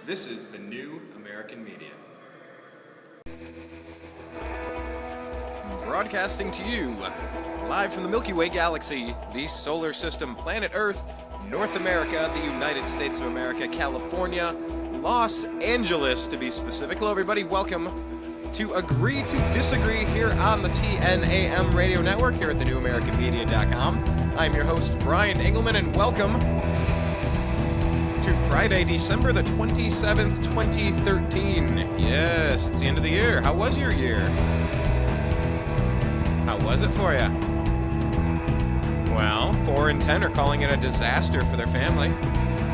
This is the New American Media. Broadcasting to you, live from the Milky Way galaxy, the solar system, planet Earth, North America, the United States of America, California, Los Angeles to be specific. Hello everybody, welcome to Agree to Disagree here on the TNAM radio network here at thenewamericanmedia.com. I'm your host, Brian Engelman, and welcome to Friday, December the 27th, 2013. Yes, it's the end of the year. How was your year? How was it for you? Well, 4 and 10 are calling it a disaster for their family.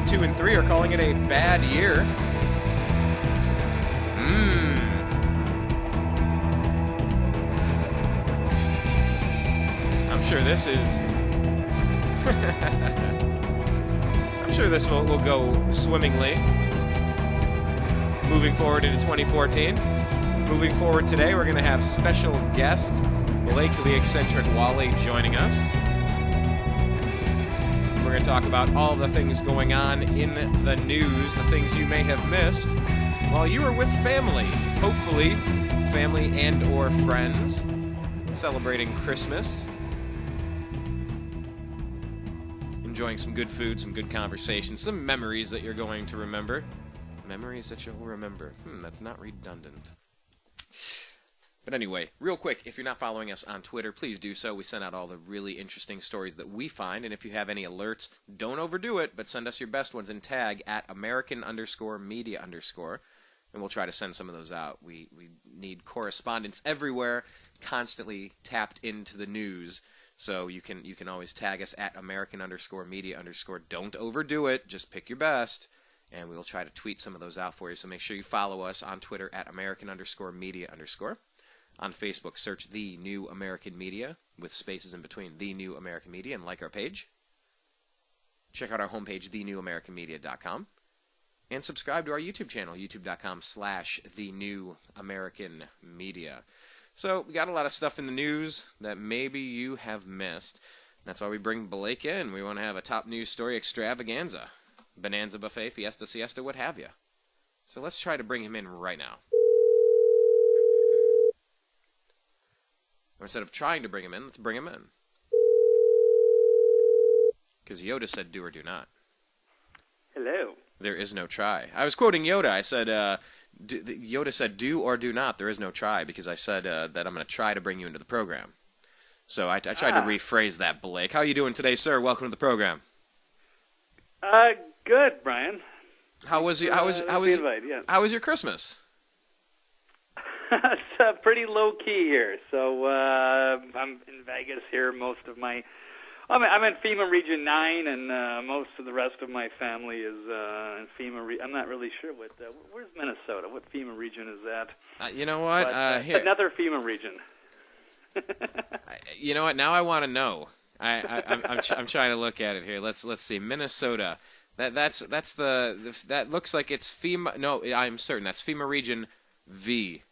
2 and 3 are calling it a bad year. I'm sure this is... I'm sure this will go swimmingly. Moving forward into 2014. Moving forward today, we're going to have special guest Blake the Eccentric Walley joining us. We're going to talk about all the things going on in the news, the things you may have missed while you were with family. Hopefully, family and or friends celebrating Christmas. Enjoying some good food, some good conversation, some memories that you're going to remember. Memories that you'll remember. That's not redundant. But anyway, real quick, if you're not following us on Twitter, please do so. We send out all the really interesting stories that we find, and if you have any alerts, don't overdo it, but send us your best ones and tag at American_media_, and we'll try to send some of those out. We need correspondents everywhere, constantly tapped into the news. So you can always tag us at American_media_. Don't overdo it. Just pick your best, and we will try to tweet some of those out for you. So make sure you follow us on Twitter at American_media_. On Facebook, search The New American Media with spaces in between The New American Media and like our page. Check out our homepage, thenewamericanmedia.com. And subscribe to our YouTube channel, youtube.com/The New American Media. So, we got a lot of stuff in the news that maybe you have missed. That's why we bring Blake in. We want to have a top news story extravaganza. Bonanza buffet, fiesta, siesta, what have you. So let's try to bring him in right now. Or instead of trying to bring him in, let's bring him in. Because Yoda said do or do not. Hello. There is no try. I was quoting Yoda. I said... Yoda said, do or do not, there is no try, because I said that I'm going to try to bring you into the program. So I tried to rephrase that, Blake. How are you doing today, sir? Welcome to the program. Good, Brian. How was your Christmas? It's pretty low-key here. So I'm in Vegas here most of my... I'm in FEMA Region 9, and most of the rest of my family is in FEMA. I'm not really sure what. Where's Minnesota? What FEMA region is that? You know what? Here. Another FEMA region. You know what? Now I want to know. I'm trying to look at it here. Let's see. Minnesota. That looks like it's FEMA. No, I'm certain that's FEMA Region V.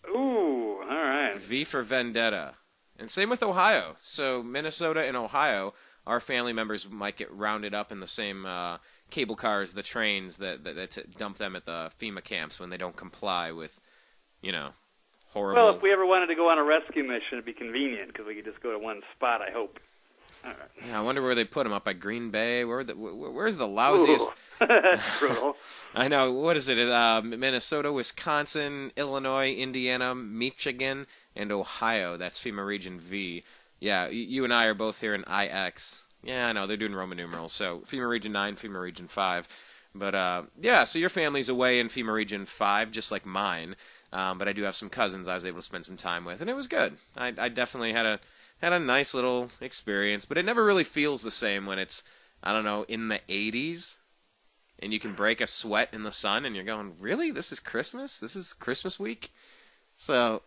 Ooh, all right. V for Vendetta. And same with Ohio. So Minnesota and Ohio, our family members might get rounded up in the same cable cars, the trains that dump them at the FEMA camps when they don't comply with, horrible... Well, if we ever wanted to go on a rescue mission, it'd be convenient because we could just go to one spot, I hope. All right. Yeah, I wonder where they put them, up by Green Bay? Where's the lousiest... That's brutal. I know. What is it? Minnesota, Wisconsin, Illinois, Indiana, Michigan, and Ohio. That's FEMA Region V. Yeah, you and I are both here in IX. Yeah, I know. They're doing Roman numerals. So FEMA Region 9, FEMA Region 5. But, yeah, so your family's away in FEMA Region 5, just like mine. But I do have some cousins I was able to spend some time with, and it was good. I definitely had a nice little experience. But it never really feels the same when it's, I don't know, in the 80s. And you can break a sweat in the sun, and you're going, really? This is Christmas? This is Christmas week? So...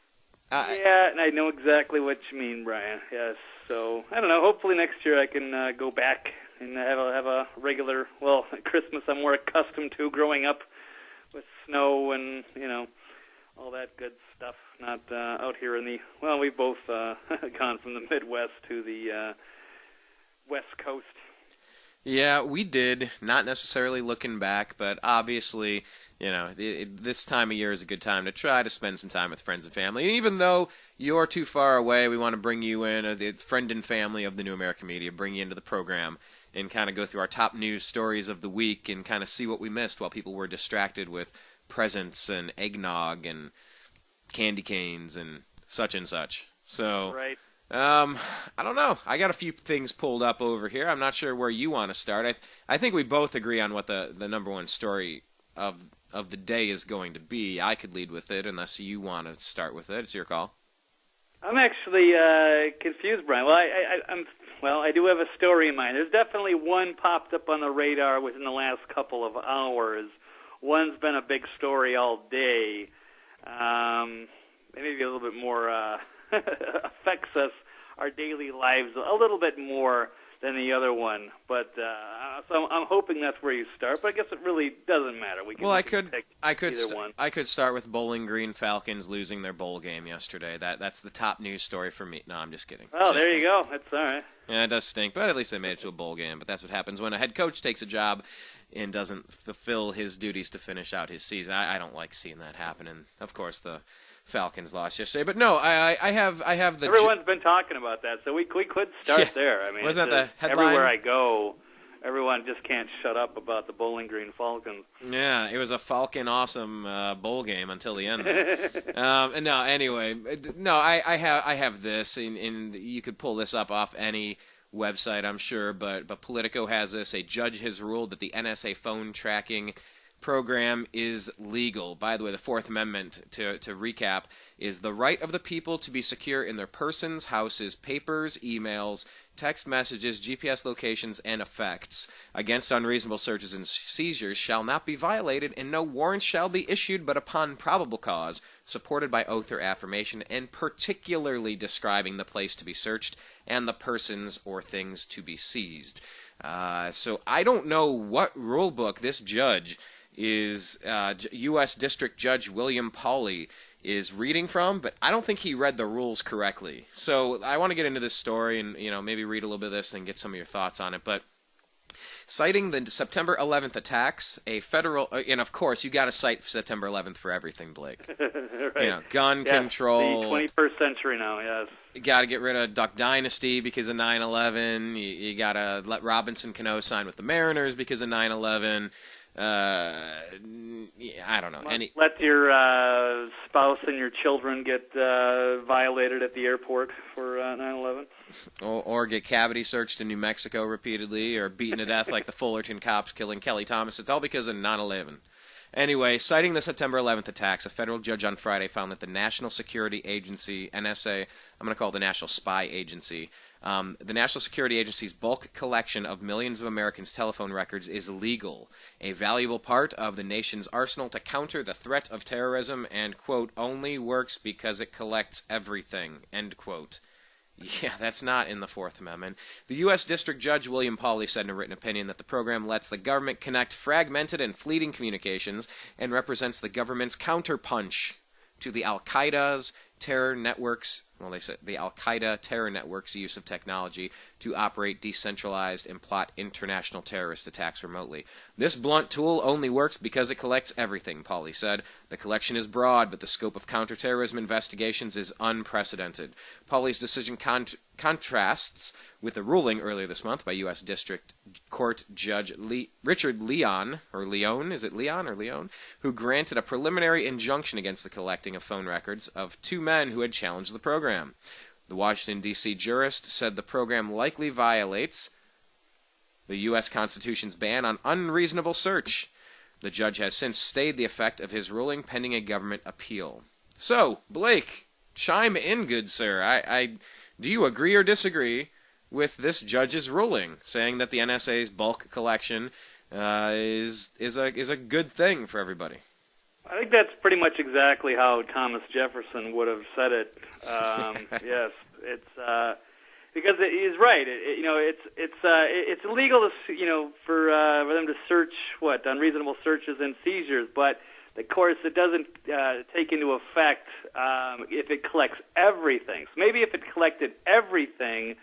yeah, and I know exactly what you mean, Brian. Yes, so, I don't know, hopefully next year I can go back and have a regular, Christmas I'm more accustomed to growing up with snow and, all that good stuff. Not out here in the, we've both gone from the Midwest to the West Coast. Yeah, we did. Not necessarily looking back, but obviously, this time of year is a good time to try to spend some time with friends and family. And even though you're too far away, we want to bring you in, the friend and family of the New American Media, bring you into the program and kind of go through our top news stories of the week and kind of see what we missed while people were distracted with presents and eggnog and candy canes and such and such. So, Right. I don't know. I got a few things pulled up over here. I'm not sure where you want to start. I think we both agree on what the number one story of the day is going to be. I could lead with it unless you want to start with it. It's your call. I'm actually confused, Brian. Well, I do have a story in mind. There's definitely one popped up on the radar within the last couple of hours. One's been a big story all day. Maybe a little bit more affects us, our daily lives, a little bit more than the other one. But so I'm hoping that's where you start. But I guess it really doesn't matter. We can pick either one. I could start with Bowling Green Falcons losing their bowl game yesterday. That's the top news story for me. No, I'm just kidding. Oh, there you go. That's all right. Yeah, it does stink, but at least they made it to a bowl game. But that's what happens when a head coach takes a job and doesn't fulfill his duties to finish out his season. I don't like seeing that happen. And of course, the Falcons lost yesterday, but no, I have the. Everyone's been talking about that, so we could start there. I mean, wasn't that the headline? Everywhere I go, everyone just can't shut up about the Bowling Green Falcons. Yeah, it was a Falcon awesome bowl game until the end. And no, anyway, no, I have this, and you could pull this up off any website, I'm sure, but Politico has this. A judge has ruled that the NSA phone tracking program is legal. By the way, the Fourth Amendment, to recap, is the right of the people to be secure in their persons, houses, papers, emails, text messages, GPS locations, and effects against unreasonable searches and seizures shall not be violated, and no warrant shall be issued but upon probable cause, supported by oath or affirmation, and particularly describing the place to be searched and the persons or things to be seized. So I don't know what rule book this judge is U.S. District Judge William Pawley is reading from, but I don't think he read the rules correctly. So I want to get into this story and maybe read a little bit of this and get some of your thoughts on it. But citing the September 11th attacks, a federal and of course you got to cite September 11th for everything, Blake. Right. Gun control. The 21st century now. Yes. You got to get rid of Duck Dynasty because of 9/11. You got to let Robinson Cano sign with the Mariners because of 9/11. I don't know. Let your spouse and your children get violated at the airport for 9/11. Or get cavity searched in New Mexico repeatedly, or beaten to death like the Fullerton cops killing Kelly Thomas. It's all because of 9/11. Anyway, citing the September 11th attacks, a federal judge on Friday found that the National Security Agency, NSA, I'm going to call it the National Spy Agency, the National Security Agency's bulk collection of millions of Americans' telephone records is legal, a valuable part of the nation's arsenal to counter the threat of terrorism, and, quote, only works because it collects everything, end quote. Yeah, that's not in the Fourth Amendment. The U.S. District Judge William Pawley said in a written opinion that the program lets the government connect fragmented and fleeting communications and represents the government's counterpunch to the Al-Qaeda's terror networks, they said the Al-Qaeda terror network's use of technology to operate decentralized and plot international terrorist attacks remotely. This blunt tool only works because it collects everything, Pawley said. The collection is broad, but the scope of counterterrorism investigations is unprecedented. Pawley's decision contrasts with a ruling earlier this month by U.S. District Court Judge Richard Leon, who granted a preliminary injunction against the collecting of phone records of two men who had challenged the program. The Washington, D.C. jurist said the program likely violates the U.S. Constitution's ban on unreasonable search. The judge has since stayed the effect of his ruling pending a government appeal. So, Blake, chime in, good sir. Do you agree or disagree with this judge's ruling, saying that the NSA's bulk collection is a good thing for everybody? I think that's pretty much exactly how Thomas Jefferson would have said it. Yes, it's because he's right. It's illegal to for them to search unreasonable searches and seizures, but of course it doesn't take into effect if it collects everything. So maybe if it collected everything,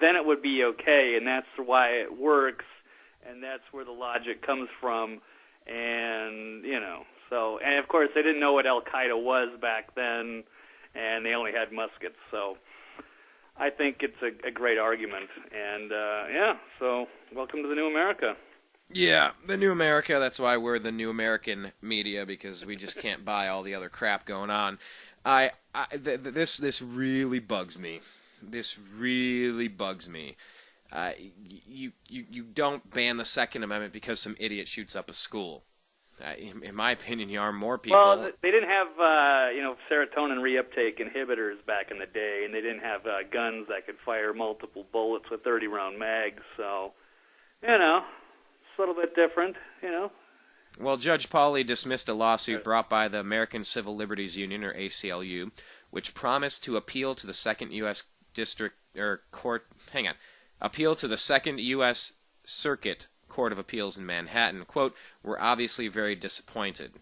then it would be okay, and that's why it works. and that's where the logic comes from. And, so, and of course they didn't know what Al-Qaeda was back then, and they only had muskets. So I think it's a great argument. And, so welcome to the new America. Yeah, the new America. That's why we're the new American media, because we just can't buy all the other crap going on. This really bugs me. This really bugs me. You don't ban the Second Amendment because some idiot shoots up a school. In my opinion, you arm more people. Well, they didn't have serotonin reuptake inhibitors back in the day, and they didn't have guns that could fire multiple bullets with 30-round mags. So, it's a little bit different, Well, Judge Pauley dismissed a lawsuit brought by the American Civil Liberties Union, or ACLU, which promised to appeal to the Second U.S. Appeal to the Second U.S. Circuit Court of Appeals in Manhattan. Quote, "We're obviously very disappointed.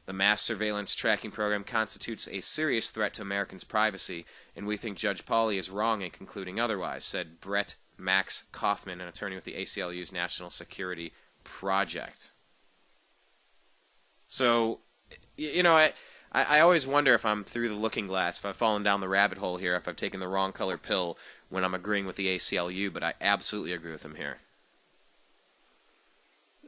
The mass surveillance tracking program constitutes a serious threat to Americans' privacy, and we think Judge Pauley is wrong in concluding otherwise," said Brett Max Kaufman, an attorney with the ACLU's National Security Project. So, I always wonder if I'm through the looking glass, if I've fallen down the rabbit hole here, if I've taken the wrong color pill when I'm agreeing with the ACLU, but I absolutely agree with them here.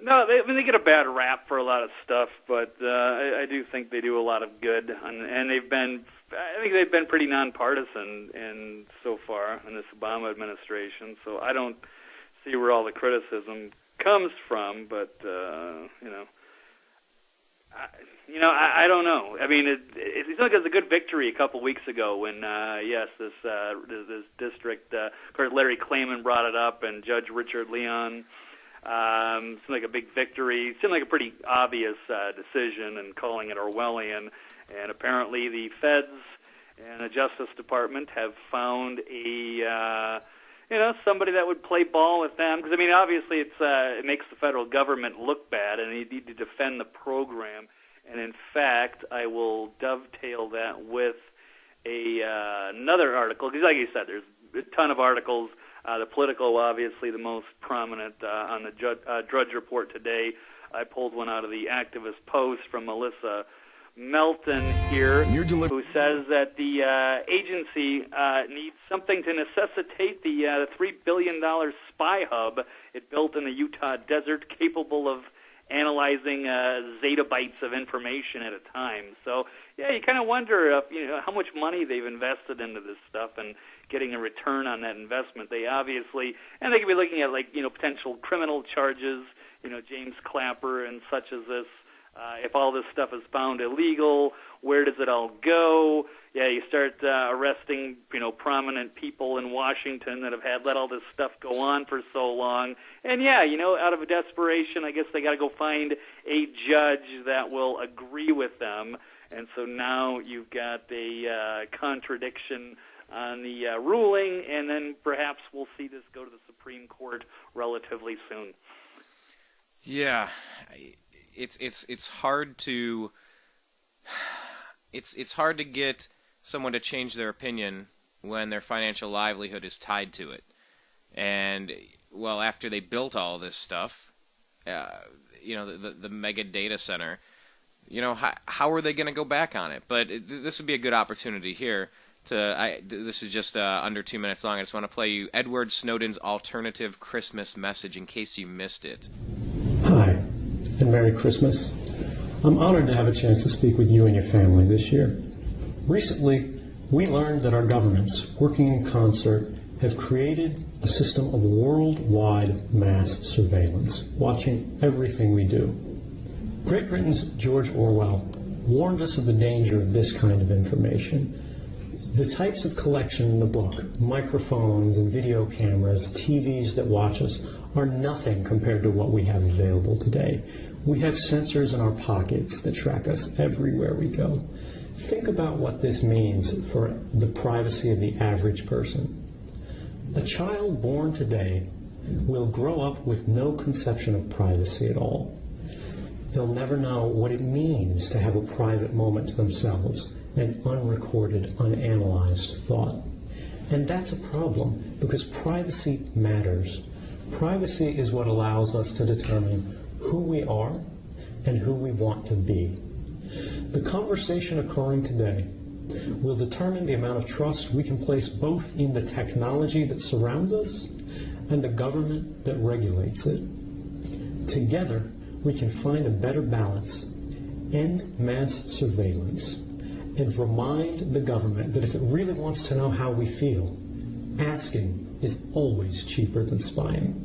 No, they get a bad rap for a lot of stuff, but I do think they do a lot of good, and I think they've been pretty nonpartisan so far in this Obama administration. So I don't see where all the criticism comes from, but I don't know. I mean, it seems like it was a good victory a couple weeks ago when this district, of course, Larry Klayman brought it up, and Judge Richard Leon. Seemed like a big victory. Seemed like a pretty obvious decision, and calling it Orwellian. And apparently the feds and the Justice Department have found somebody that would play ball with them. Because, I mean, obviously it makes the federal government look bad, and they need to defend the program. And, in fact, I will dovetail that with another article. Because, like you said, there's a ton of articles. The Politico, obviously, the most prominent on the Drudge Report today. I pulled one out of the Activist Post from Melissa Melton here, who says that the agency needs something to necessitate the $3 billion spy hub it built in the Utah desert, capable of analyzing zettabytes of information at a time. So, yeah, you kind of wonder how much money they've invested into this stuff and getting a return on that investment. They obviously, and they could be looking at potential criminal charges, James Clapper and such as this. If all this stuff is found illegal, where does it all go? Yeah, you start arresting, prominent people in Washington that have let all this stuff go on for so long. And yeah, out of a desperation, I guess they got to go find a judge that will agree with them. And so now you've got a contradiction on the ruling, and then perhaps we'll see this go to the Supreme Court relatively soon. Yeah, it's hard to it's hard to get someone to change their opinion when their financial livelihood is tied to it. And well, after they built all this stuff, the mega data center, how are they going to go back on it? But this would be a good opportunity here. This is just under 2 minutes long. I just want to play you Edward Snowden's alternative Christmas message in case you missed it. Hi, and Merry Christmas. I'm honored to have a chance to speak with you and your family this year. Recently, we learned that our governments, working in concert, have created a system of worldwide mass surveillance, watching everything we do. Great Britain's George Orwell warned us of the danger of this kind of information. The types of collection in the book, microphones and video cameras, TVs that watch us, are nothing compared to what we have available today. We have sensors in our pockets that track us everywhere we go. Think about what this means for the privacy of the average person. A child born today will grow up with no conception of privacy at all. They'll never know what it means to have a private moment to themselves, an unrecorded, unanalyzed thought. And that's a problem, because privacy matters. Privacy is what allows us to determine who we are and who we want to be. The conversation occurring today will determine the amount of trust we can place both in the technology that surrounds us and the government that regulates it. Together, we can find a better balance, end mass surveillance, and remind the government that if it really wants to know how we feel, asking is always cheaper than spying.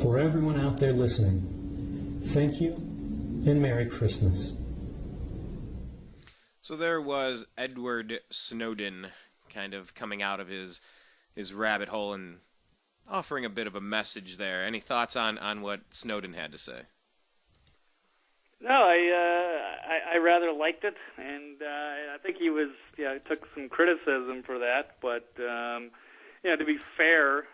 For everyone out there listening, thank you and Merry Christmas. So there was Edward Snowden kind of coming out of his rabbit hole and offering a bit of a message there. Any thoughts on what Snowden had to say? No, I rather liked it, and I think he was took some criticism for that. But to be fair,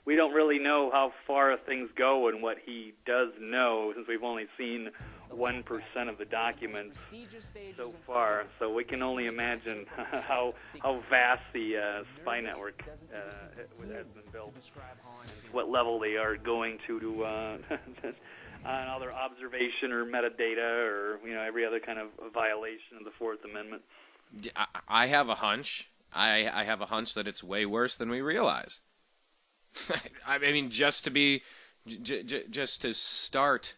we don't really know how far things go and what he does know, since we've only seen 1% of the documents so far. So we can only imagine how vast the spy network has been built, and what level they are going to on other observation or metadata or every other kind of violation of the Fourth Amendment. I have a hunch. I have a hunch that it's way worse than we realize. I mean, just to start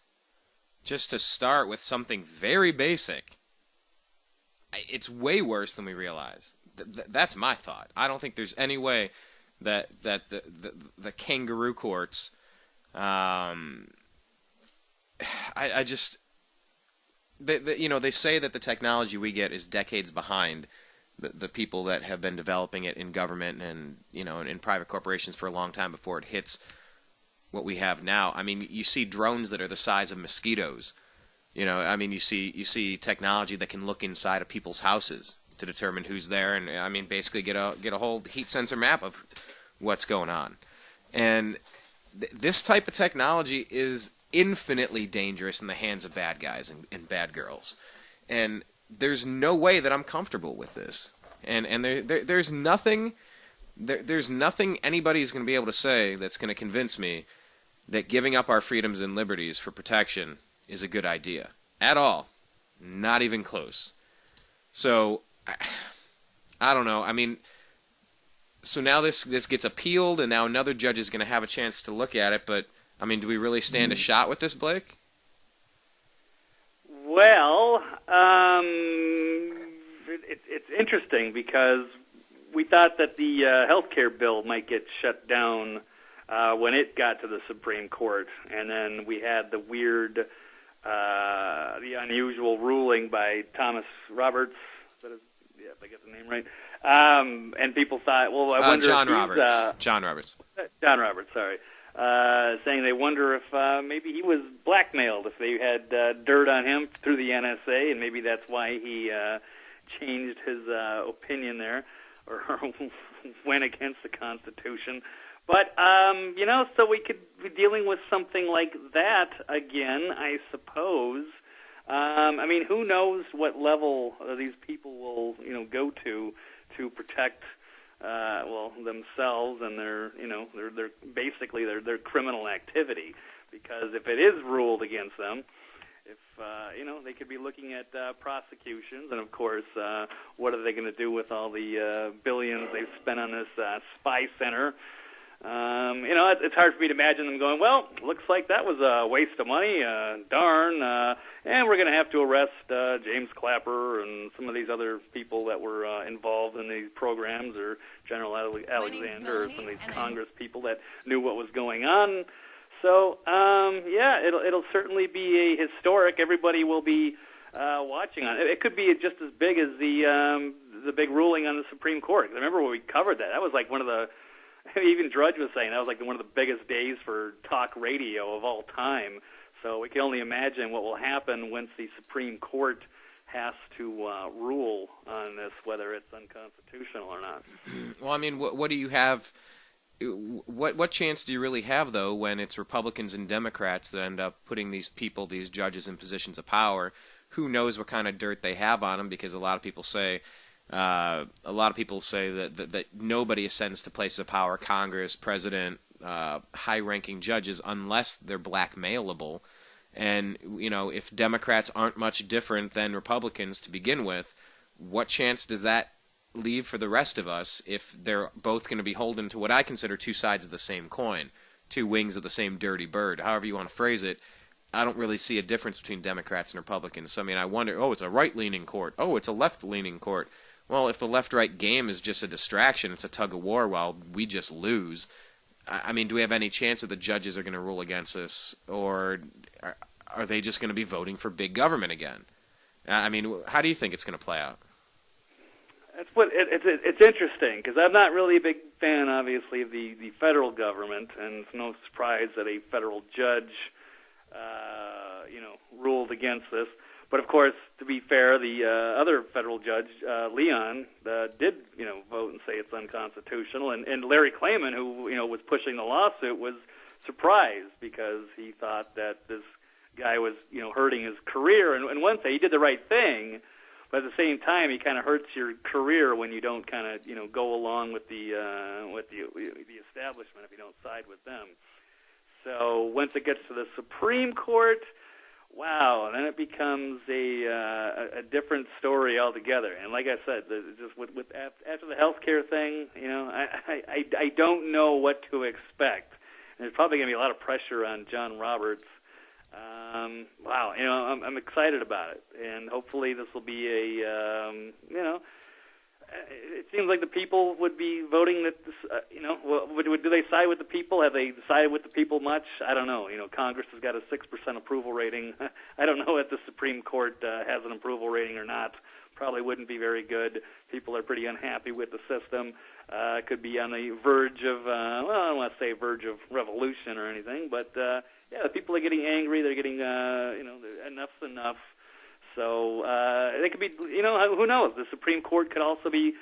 with something very basic, it's way worse than we realize. That's my thought. I don't think there's any way that the kangaroo courts. They say that the technology we get is decades behind the people that have been developing it in government and in private corporations for a long time before it hits what we have now. I mean, you see drones that are the size of mosquitoes. You see technology that can look inside of people's houses to determine who's there, and basically get a whole heat sensor map of what's going on. And this type of technology is infinitely dangerous in the hands of bad guys and bad girls. And there's no way that I'm comfortable with this. And there's nothing anybody's going to be able to say that's going to convince me that giving up our freedoms and liberties for protection is a good idea. At all. Not even close. So, I don't know. I mean, so now this gets appealed, and now another judge is going to have a chance to look at it, but, I mean, do we really stand a shot with this, Blake? Well, it's interesting because we thought that the healthcare bill might get shut down when it got to the Supreme Court, and then we had the weird, the unusual ruling by Thomas Roberts. If I get the name right. And people thought, well, I wonder John if Roberts. John Roberts. John Roberts, sorry. Saying they wonder if maybe he was blackmailed, if they had dirt on him through the NSA, and maybe that's why he changed his opinion there, or went against the Constitution. But, so we could be dealing with something like that again, I suppose. Who knows what level these people will, go to protect themselves and their basically their criminal activity, because if it is ruled against them, if they could be looking at prosecutions, and of course, what are they going to do with all the billions they've spent on this spy center? It's hard for me to imagine them going, well, looks like that was a waste of money, darn, and we're going to have to arrest James Clapper and some of these other people that were involved in these programs, or General Alexander, or some of these Congress people that knew what was going on. So, it'll certainly be a historic. Everybody will be watching on it. It could be just as big as the big ruling on the Supreme Court. I remember when we covered that. That was like one of the, even Drudge was saying, that was like one of the biggest days for talk radio of all time. So we can only imagine what will happen once the Supreme Court has to rule on this, whether it's unconstitutional or not. Well, I mean, what do you have? What chance do you really have, though, when it's Republicans and Democrats that end up putting these people, these judges, in positions of power? Who knows what kind of dirt they have on them? Because a lot of people say that nobody ascends to places of power: Congress, President, high-ranking judges unless they're blackmailable. And, if Democrats aren't much different than Republicans to begin with, what chance does that leave for the rest of us if they're both going to be holding to what I consider two sides of the same coin, two wings of the same dirty bird, however you want to phrase it? I don't really see a difference between Democrats and Republicans. So, I wonder, it's a right-leaning court. Oh, it's a left-leaning court. Well, if the left-right game is just a distraction, it's a tug-of-war while we just lose, do we have any chance that the judges are going to rule against us, or are they just going to be voting for big government again? How do you think it's going to play out? It's interesting, because I'm not really a big fan, obviously, of the federal government, and it's no surprise that a federal judge, ruled against this. But of course, to be fair, the other federal judge, Leon, did vote and say it's unconstitutional, and Larry Klayman, who was pushing the lawsuit, was surprised because he thought that this guy was hurting his career. And one thing, he did the right thing. But at the same time, he kind of hurts your career when you don't kind of, go along with the establishment if you don't side with them. So once it gets to the Supreme Court, wow, then it becomes a different story altogether. And like I said, just with after the healthcare thing, I don't know what to expect. And there's probably going to be a lot of pressure on John Roberts. Wow, I'm excited about it, and hopefully this will be it seems like the people would be voting that this, do they side with the people? Have they sided with the people much? I don't know. Congress has got a 6% approval rating. I don't know if the Supreme Court has an approval rating or not. Probably wouldn't be very good. People are pretty unhappy with the system. Could be on the verge of, I don't want to say verge of revolution or anything, but the people are getting angry. They're getting, enough's enough. So they could be, who knows? The Supreme Court could also be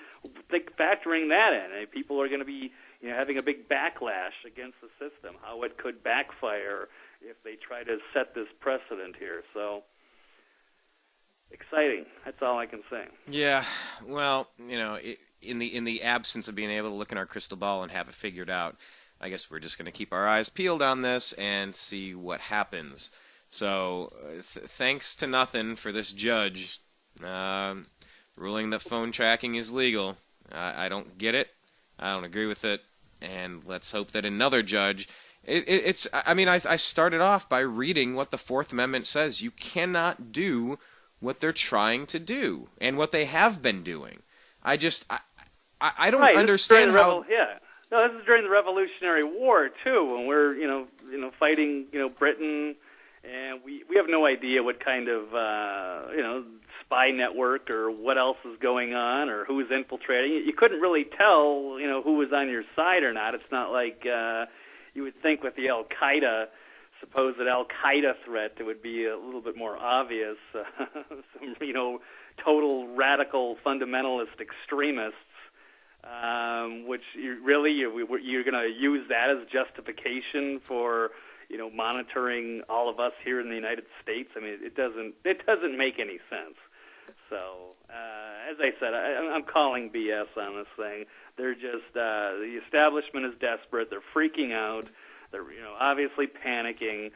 factoring that in. People are going to be, having a big backlash against the system. How it could backfire if they try to set this precedent here. So exciting. That's all I can say. Yeah. Well, in the absence of being able to look in our crystal ball and have it figured out, I guess we're just going to keep our eyes peeled on this and see what happens. So, thanks to nothing for this judge ruling that phone tracking is legal. I don't get it. I don't agree with it. And let's hope that another judge... I started off by reading what the Fourth Amendment says. You cannot do what they're trying to do and what they have been doing. I don't understand how... No, this is during the Revolutionary War, too, when we're, fighting, Britain... And we have no idea what kind of, spy network or what else is going on or who is infiltrating. You couldn't really tell, who was on your side or not. It's not like you would think with the supposed Al-Qaeda threat, it would be a little bit more obvious. Some, total radical fundamentalist extremists, which you're going to use that as justification for... monitoring all of us here in the United States. It doesn't make any sense. So, as I said, I'm calling BS on this thing. They're just, the establishment is desperate. They're freaking out. They're, obviously panicking.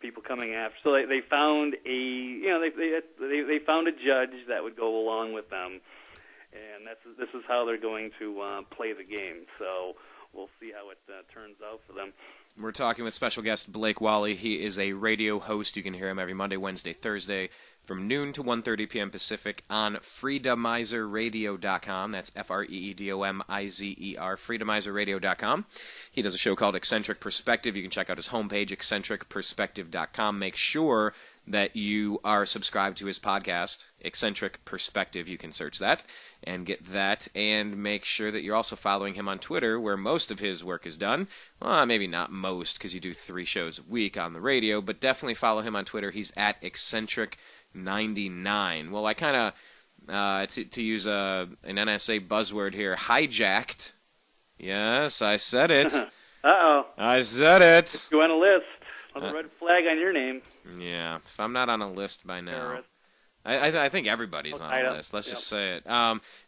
People coming after. So they found they found a judge that would go along with them. And this is how they're going to play the game. So we'll see how it turns out for them. We're talking with special guest Blake Walley. He is a radio host. You can hear him every Monday, Wednesday, Thursday from noon to 1:30 p.m. Pacific on freedomizerradio.com. That's FREEDOMIZER, freedomizerradio.com. He does a show called Eccentric Perspective. You can check out his homepage, eccentricperspective.com. Make sure that you are subscribed to his podcast, Eccentric Perspective. You can search that and get that, and make sure that you're also following him on Twitter, where most of his work is done. Well, maybe not most, because you do 3 shows a week on the radio, but definitely follow him on Twitter. He's at Eccentric99. Well, I kind of, to use an NSA buzzword here, hijacked. Yes, I said it. Uh-oh. I said it. You on a list. A red flag on your name. Yeah, if I'm not on a list by now, I think everybody's on a list. Let's just say it.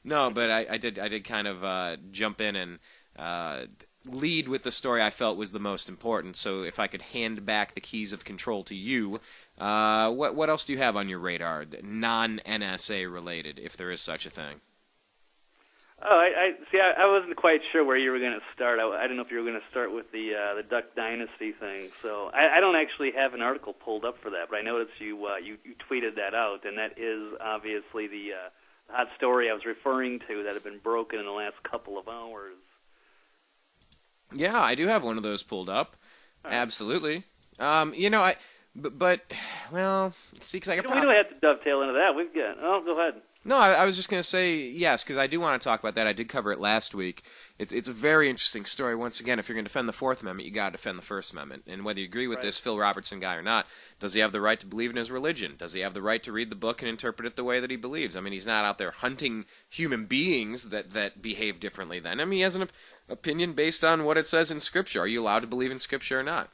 No, but I did kind of jump in and lead with the story I felt was the most important. So if I could hand back the keys of control to you, what else do you have on your radar, non-NSA related, if there is such a thing? Oh, I see. I wasn't quite sure where you were going to start. I didn't know if you were going to start with the Duck Dynasty thing. So I don't actually have an article pulled up for that, but I noticed you tweeted that out, and that is obviously the hot story I was referring to that had been broken in the last couple of hours. Yeah, I do have one of those pulled up. Right. Absolutely. Well, see, because I we don't have to dovetail into that. We've got. Oh, go ahead. No, I was just going to say yes, because I do want to talk about that. I did cover it last week. It's a very interesting story. Once again, if you're going to defend the Fourth Amendment, you got to defend the First Amendment. And whether you agree with this Phil Robertson guy or not, does he have the right to believe in his religion? Does he have the right to read the book and interpret it the way that he believes? I mean, he's not out there hunting human beings that behave differently then. I mean, he has an opinion based on what it says in Scripture. Are you allowed to believe in Scripture or not?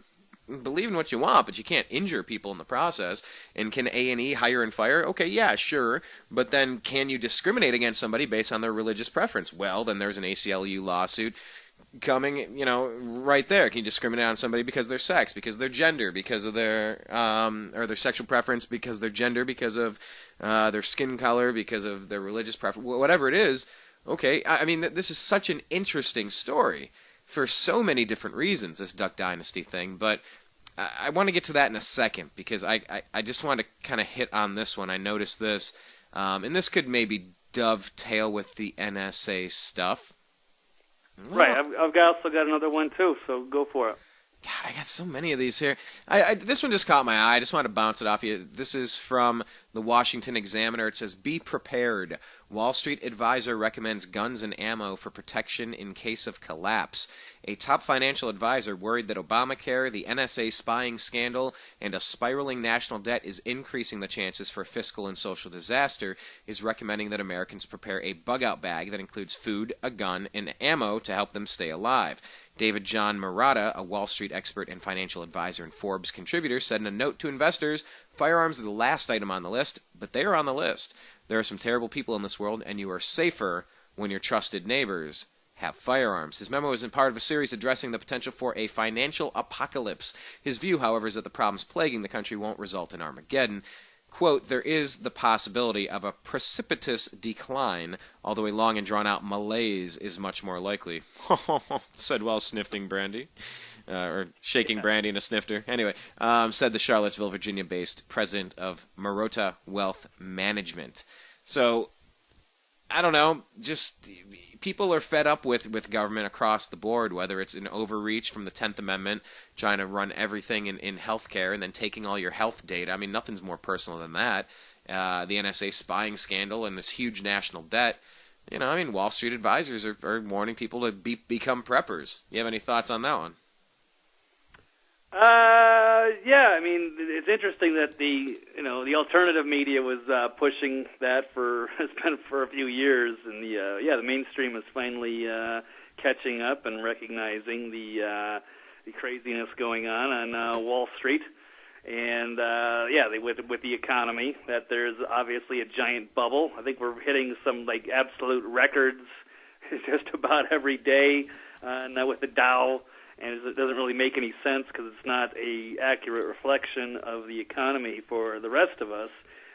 Believe in what you want, but you can't injure people in the process. And can A&E hire and fire? Okay, yeah, sure. But then can you discriminate against somebody based on their religious preference? Well, then there's an ACLU lawsuit coming, right there. Can you discriminate on somebody because of their sex, because of their gender, because of their or their sexual preference, because of their gender, because of their skin color, because of their religious preference, whatever it is? Okay, I mean, this is such an interesting story for so many different reasons, this Duck Dynasty thing, but I want to get to that in a second, because I just want to kind of hit on this one. I noticed this, and this could maybe dovetail with the NSA stuff. Right, I've also got another one too, so go for it. God, I got so many of these here. This one just caught my eye. I just want to bounce it off you. This is from the Washington Examiner. It says, "Be prepared. Wall Street advisor recommends guns and ammo for protection in case of collapse. A top financial advisor worried that Obamacare, the NSA spying scandal, and a spiraling national debt is increasing the chances for fiscal and social disaster is recommending that Americans prepare a bug-out bag that includes food, a gun, and ammo to help them stay alive." David John Murata, a Wall Street expert and financial advisor and Forbes contributor, said in a note to investors, "Firearms are the last item on the list, but they are on the list. There are some terrible people in this world, and you are safer when your trusted neighbors have firearms." His memo is in part of a series addressing the potential for a financial apocalypse. His view, however, is that the problems plaguing the country won't result in Armageddon. Quote, "There is the possibility of a precipitous decline, although a long and drawn-out malaise is much more likely." Said while sniffing brandy. Or shaking brandy in a snifter. Anyway, said the Charlottesville, Virginia-based president of Marotta Wealth Management. So, I don't know, just people are fed up with government across the board, whether it's an overreach from the 10th Amendment, trying to run everything in healthcare and then taking all your health data. I mean, nothing's more personal than that. The NSA spying scandal and this huge national debt. Wall Street advisors are warning people to become preppers. You have any thoughts on that one? Yeah, it's interesting that the alternative media was pushing that has been for a few years, and the mainstream is finally catching up and recognizing the craziness going on Wall Street, and with the economy, that there's obviously a giant bubble. I think we're hitting some absolute records just about every day, now with the Dow. And it doesn't really make any sense because it's not an accurate reflection of the economy for the rest of us.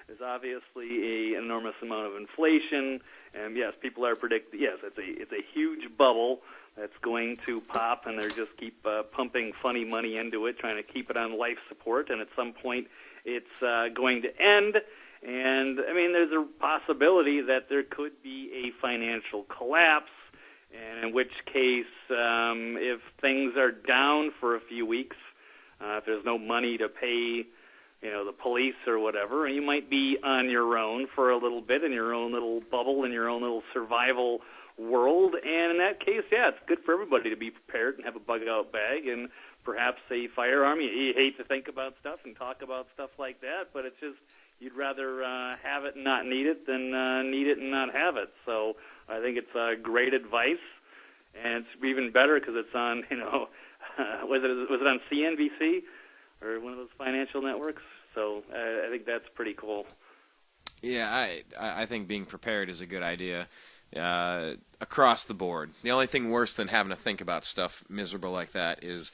There's obviously an enormous amount of inflation, and yes, people are predicting. Yes, it's a huge bubble that's going to pop, and they just keep pumping funny money into it, trying to keep it on life support. And at some point, it's going to end. And there's a possibility that there could be a financial collapse. And in which case, if things are down for a few weeks, if there's no money to pay, the police or whatever, you might be on your own for a little bit in your own little bubble, in your own little survival world. And in that case, it's good for everybody to be prepared and have a bug-out bag and perhaps a firearm. You hate to think about stuff and talk about stuff like that, but it's just you'd rather have it and not need it than need it and not have it. So I think it's great advice, and it's even better because it's on, was it on CNBC or one of those financial networks? So I think that's pretty cool. Yeah, I think being prepared is a good idea. across the board. The only thing worse than having to think about stuff miserable like that is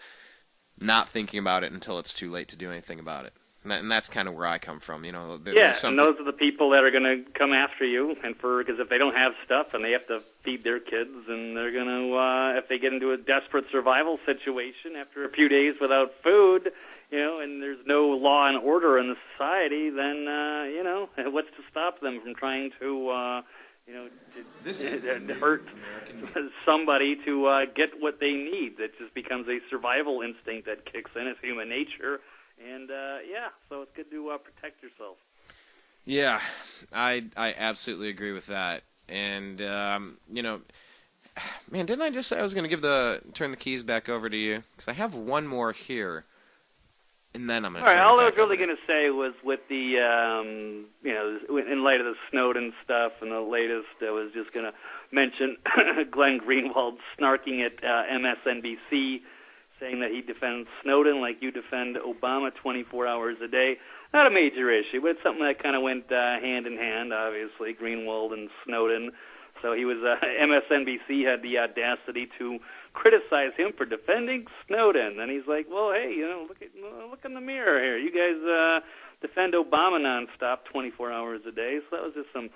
not thinking about it until it's too late to do anything about it. And that's kind of where I come from. And those are the people that are going to come after you, because if they don't have stuff and they have to feed their kids, and they're going to, if they get into a desperate survival situation after a few days without food, and there's no law and order in the society, then, what's to stop them from trying to, hurt somebody to get what they need? That just becomes a survival instinct that kicks in. It's human nature. And, so it's good to protect yourself. Yeah, I absolutely agree with that. And, man, didn't I just say I was going to turn the keys back over to you? Because I have one more here, and then I'm going to turn it back all I was really over. going to say was with the, in light of the Snowden stuff and the latest, I was just going to mention Glenn Greenwald snarking at MSNBC, saying that he defends Snowden like you defend Obama 24 hours a day. Not a major issue, but it's something that kind of went hand in hand, obviously, Greenwald and Snowden. So he was, MSNBC had the audacity to criticize him for defending Snowden. And he's like, well, hey, look in the mirror here. You guys defend Obama nonstop 24 hours a day. So that was just some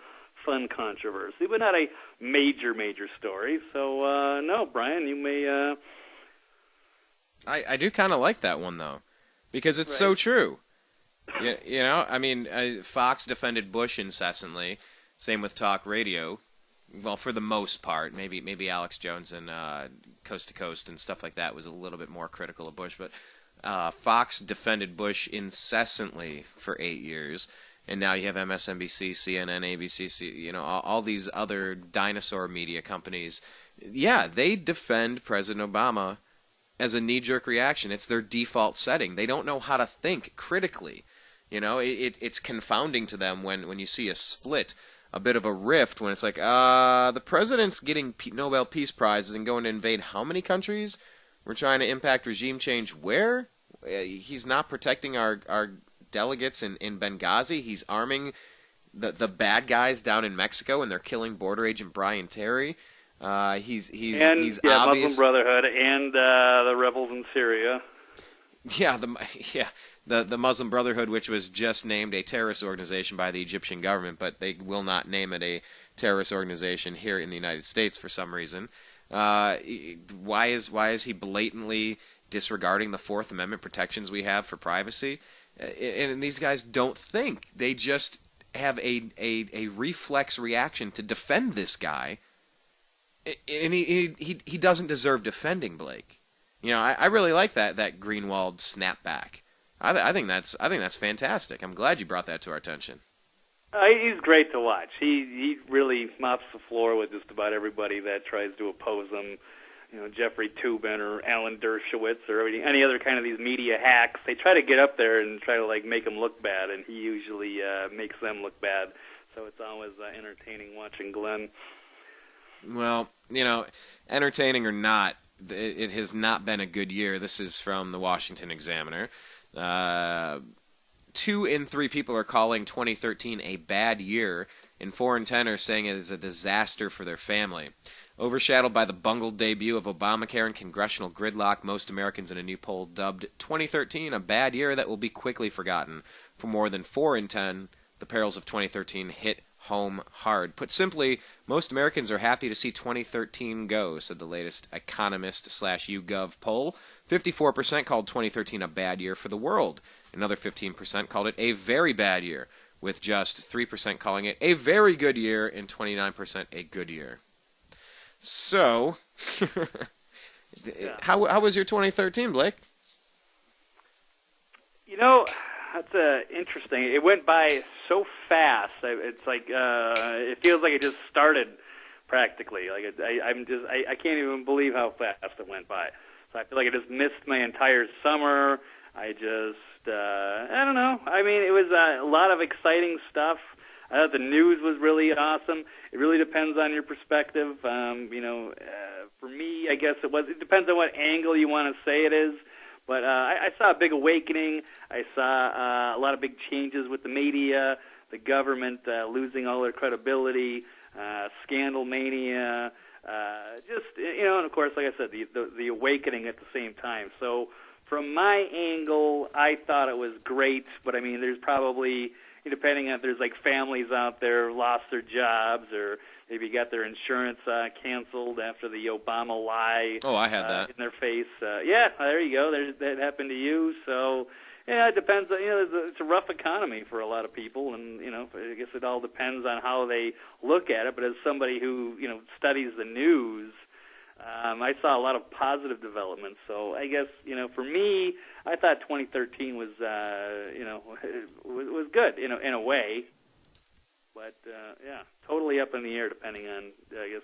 fun controversy, but not a major story. So, no, Brian, you may... I do kind of like that one, though, because it's so true. Fox defended Bush incessantly. Same with talk radio. Well, for the most part. Maybe Alex Jones and Coast to Coast and stuff like that was a little bit more critical of Bush. But Fox defended Bush incessantly for 8 years. And now you have MSNBC, CNN, ABC, all these other dinosaur media companies. Yeah, they defend President Obama as a knee-jerk reaction. It's their default setting. They don't know how to think critically. It's confounding to them when you see a split, a bit of a rift, when it's like, the president's getting Nobel Peace Prizes and going to invade how many countries? We're trying to impact regime change where? He's not protecting our delegates in Benghazi. He's arming the bad guys down in Mexico, and they're killing border agent Brian Terry. He's obvious. Muslim Brotherhood and the rebels in Syria. Yeah, the Muslim Brotherhood, which was just named a terrorist organization by the Egyptian government, but they will not name it a terrorist organization here in the United States for some reason. Why is he blatantly disregarding the Fourth Amendment protections we have for privacy? And these guys don't think. They just have a reflex reaction to defend this guy. And he doesn't deserve defending, Blake. I really like that Greenwald snapback. I think that's fantastic. I'm glad you brought that to our attention. He's great to watch. He really mops the floor with just about everybody that tries to oppose him. Jeffrey Toobin or Alan Dershowitz or any other kind of these media hacks. They try to get up there and try to make him look bad, and he usually makes them look bad. So it's always entertaining watching Glenn. Well, entertaining or not, it has not been a good year. This is from the Washington Examiner. 2 in 3 people are calling 2013 a bad year, and 4 in 10 are saying it is a disaster for their family. Overshadowed by the bungled debut of Obamacare and congressional gridlock, most Americans in a new poll dubbed 2013 a bad year that will be quickly forgotten. For more than 4 in 10, the perils of 2013 hit home hard. Put simply, most Americans are happy to see 2013 go, said the latest Economist/YouGov poll. 54% called 2013 a bad year for the world. Another 15% called it a very bad year, with just 3% calling it a very good year and 29% a good year. So, how was your 2013, Blake? That's interesting. It went by so fast. It's like it feels like it just started practically. Like I can't even believe how fast it went by. So I feel like I just missed my entire summer. I don't know. I mean, it was a lot of exciting stuff. I thought the news was really awesome. It really depends on your perspective. For me, I guess it depends on what angle you want to say it is. But I saw a big awakening. I saw a lot of big changes with the media. The government losing all their credibility, scandal mania, and of course, like I said, the awakening at the same time. So from my angle, I thought it was great, but I mean, there's probably, depending on if there's like families out there lost their jobs, or maybe got their insurance canceled after the Obama lie. Oh, I had that in their face. There you go. That happened to you. So yeah, it depends. It's a rough economy for a lot of people, and I guess it all depends on how they look at it. But as somebody who studies the news, I saw a lot of positive developments. So I guess for me, I thought 2013 was was good in a way. But totally up in the air depending on I guess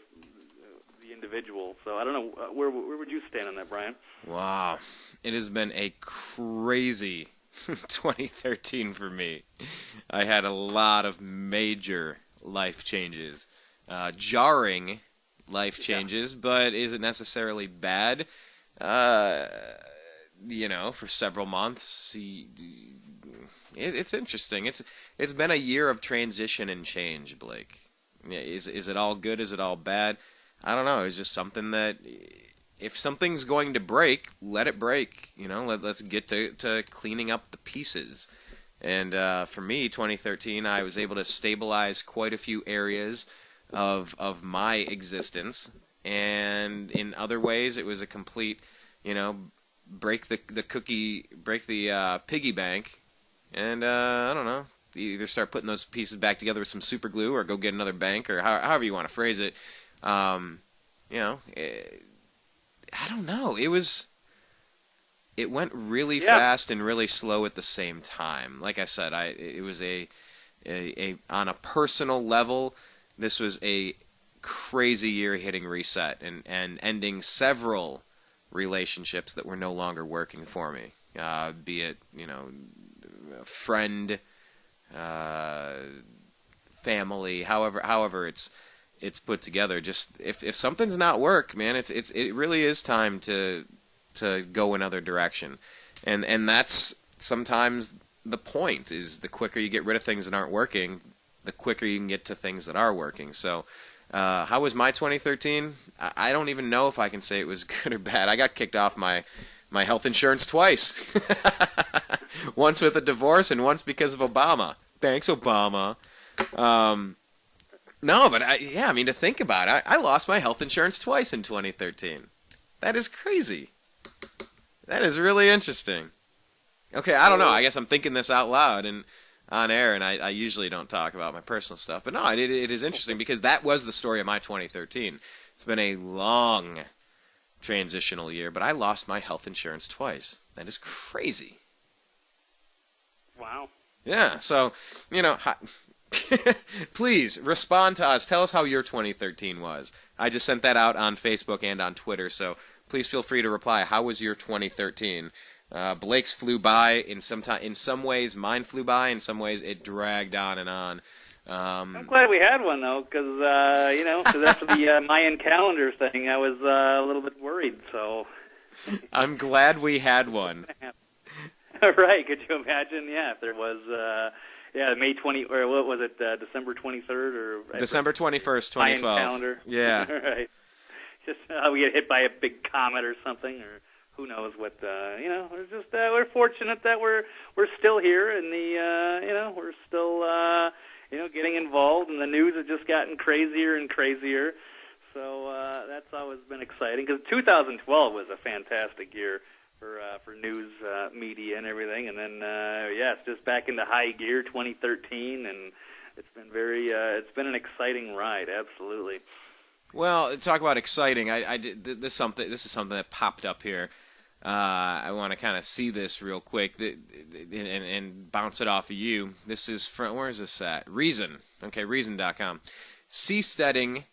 the individual. So I don't know where would you stand on that, Brian? Wow, it has been a crazy 2013 for me. I had a lot of major life changes, jarring life changes, but isn't necessarily bad. For several months, it's interesting. It's been a year of transition and change, Blake. Is it all good? Is it all bad? I don't know. It's just something that if something's going to break, let it break. Let's get to cleaning up the pieces. And for me, 2013, I was able to stabilize quite a few areas of my existence, and in other ways, it was a complete, break the piggy bank, and I don't know. Either start putting those pieces back together with some super glue, or go get another bank, or however you want to phrase it. I don't know. It went really fast and really slow at the same time. Like I said, it was a on a personal level, this was a crazy year hitting reset and ending several relationships that were no longer working for me. Be it, a friend, family, however it's put together. Just if something's not work, man, it really is time to go another direction, and that's sometimes the point. Is the quicker you get rid of things that aren't working, the quicker you can get to things that are working. So how was my 2013? I don't even know if I can say it was good or bad. I got kicked off my health insurance twice. Once with a divorce and once because of Obama. Thanks, Obama. No, but to think about it, I lost my health insurance twice in 2013. That is crazy. That is really interesting. Okay, I don't know. I guess I'm thinking this out loud and on air, and I usually don't talk about my personal stuff. But no, it is interesting because that was the story of my 2013. It's been a long transitional year, but I lost my health insurance twice. That is crazy. Wow. Yeah, so, please respond to us. Tell us how your 2013 was. I just sent that out on Facebook and on Twitter, so please feel free to reply. How was your 2013? Blake's flew by. In some ways, mine flew by. In some ways, it dragged on and on. I'm glad we had one, though, because, after the Mayan calendar thing, I was a little bit worried, so. I'm glad we had one. Right, could you imagine? Yeah, if there was, May 20, or what was it, December 23rd? Or December 21st, 2012. Mayan calendar. Yeah. Right. Just we get hit by a big comet or something, or who knows what, we're just, we're fortunate that we're still here, and we're still, getting involved, and the news has just gotten crazier and crazier. So that's always been exciting, because 2012 was a fantastic year for news media and everything, and then it's just back into high gear 2013, and it's been it's been an exciting ride, absolutely. Well, talk about exciting. This is something that popped up here. I want to kind of see this real quick and bounce it off of you. This is from, where is this at? Reason. Okay, Reason.com. Seasteading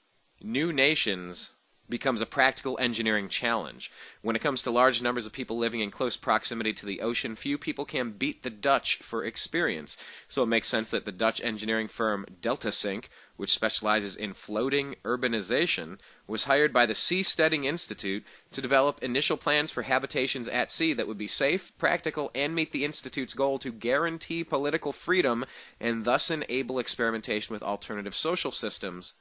new nations becomes a practical engineering challenge. When it comes to large numbers of people living in close proximity to the ocean, few people can beat the Dutch for experience. So it makes sense that the Dutch engineering firm DeltaSync, which specializes in floating urbanization, was hired by the Seasteading Institute to develop initial plans for habitations at sea that would be safe, practical, and meet the Institute's goal to guarantee political freedom and thus enable experimentation with alternative social systems.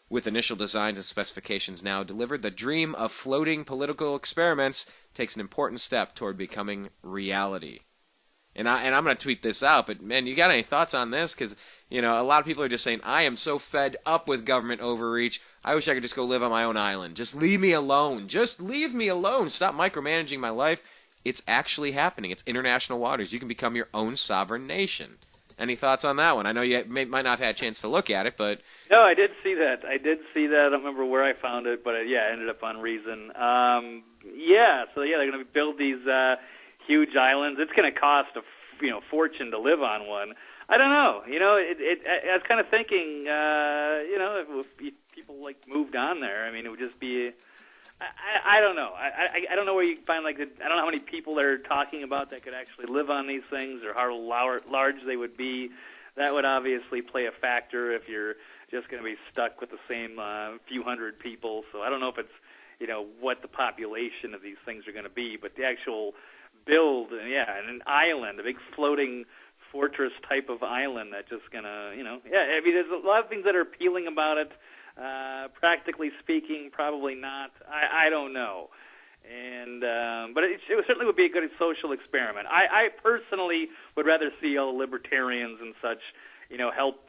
With initial designs and specifications now delivered, the dream of floating political experiments takes an important step toward becoming reality. And I'm going to tweet this out, but man, you got any thoughts on this? Because, a lot of people are just saying, I am so fed up with government overreach, I wish I could just go live on my own island. Just leave me alone. Just leave me alone. Stop micromanaging my life. It's actually happening. It's international waters. You can become your own sovereign nation. Any thoughts on that one? I know you might not have had a chance to look at it, but... No, I did see that. I don't remember where I found it, but it ended up on Reason. They're going to build these huge islands. It's going to cost a fortune to live on one. I don't know. I was kind of thinking, if people moved on there, it would just be... I don't know. I don't know where you find I don't know how many people they're talking about that could actually live on these things or how large they would be. That would obviously play a factor if you're just going to be stuck with the same few hundred people. So I don't know if it's what the population of these things are going to be, but the actual build and an island, a big floating fortress type of island that's just going to there's a lot of things that are appealing about it. Practically speaking, probably not. I don't know, but it certainly would be a good social experiment. I personally would rather see all the libertarians and such, help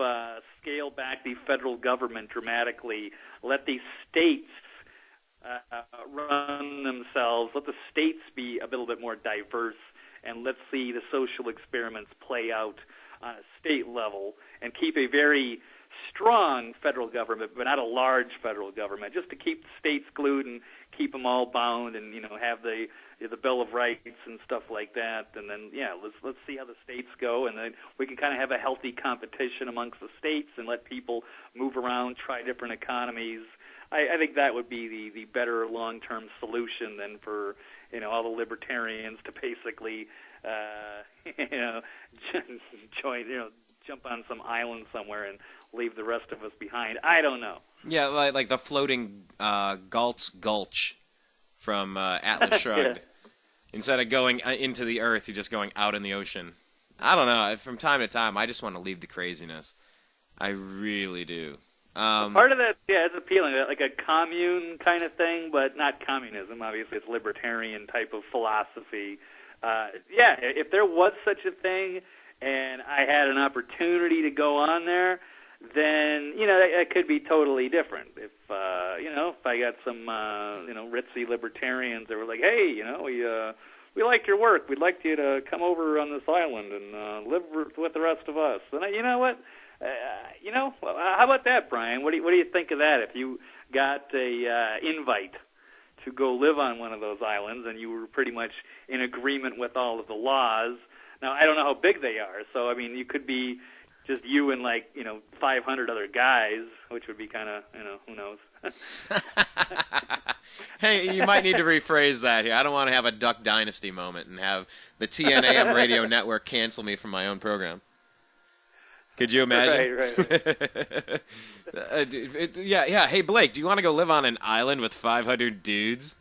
scale back the federal government dramatically. Let the states run themselves. Let the states be a little bit more diverse, and let's see the social experiments play out on a state level, and keep a very strong federal government, but not a large federal government, just to keep the states glued and keep them all bound, and have the Bill of Rights and stuff like that. And then let's see how the states go, and then we can kind of have a healthy competition amongst the states and let people move around, try different economies. I think that would be the better long-term solution than for all the libertarians to basically jump on some island somewhere and leave the rest of us behind. I don't know. Yeah, like the floating Galt's Gulch from Atlas Shrugged. Instead of going into the earth, you're just going out in the ocean. I don't know. From time to time, I just want to leave the craziness. I really do. Part of that, is appealing, like a commune kind of thing, but not communism. Obviously, it's libertarian type of philosophy. If there was such a thing, and I had an opportunity to go on there, then that could be totally different. If if I got some ritzy libertarians that were like, hey, we liked your work, we'd like you to come over on this island and live with the rest of us. Then what? How about that, Brian? What do you think of that? If you got a invite to go live on one of those islands and you were pretty much in agreement with all of the laws. Now, I don't know how big they are, so, you could be just you and, 500 other guys, which would be kind of, who knows. Hey, you might need to rephrase that here. I don't want to have a Duck Dynasty moment and have the TNAM radio network cancel me from my own program. Could you imagine? Right. Hey, Blake, do you want to go live on an island with 500 dudes?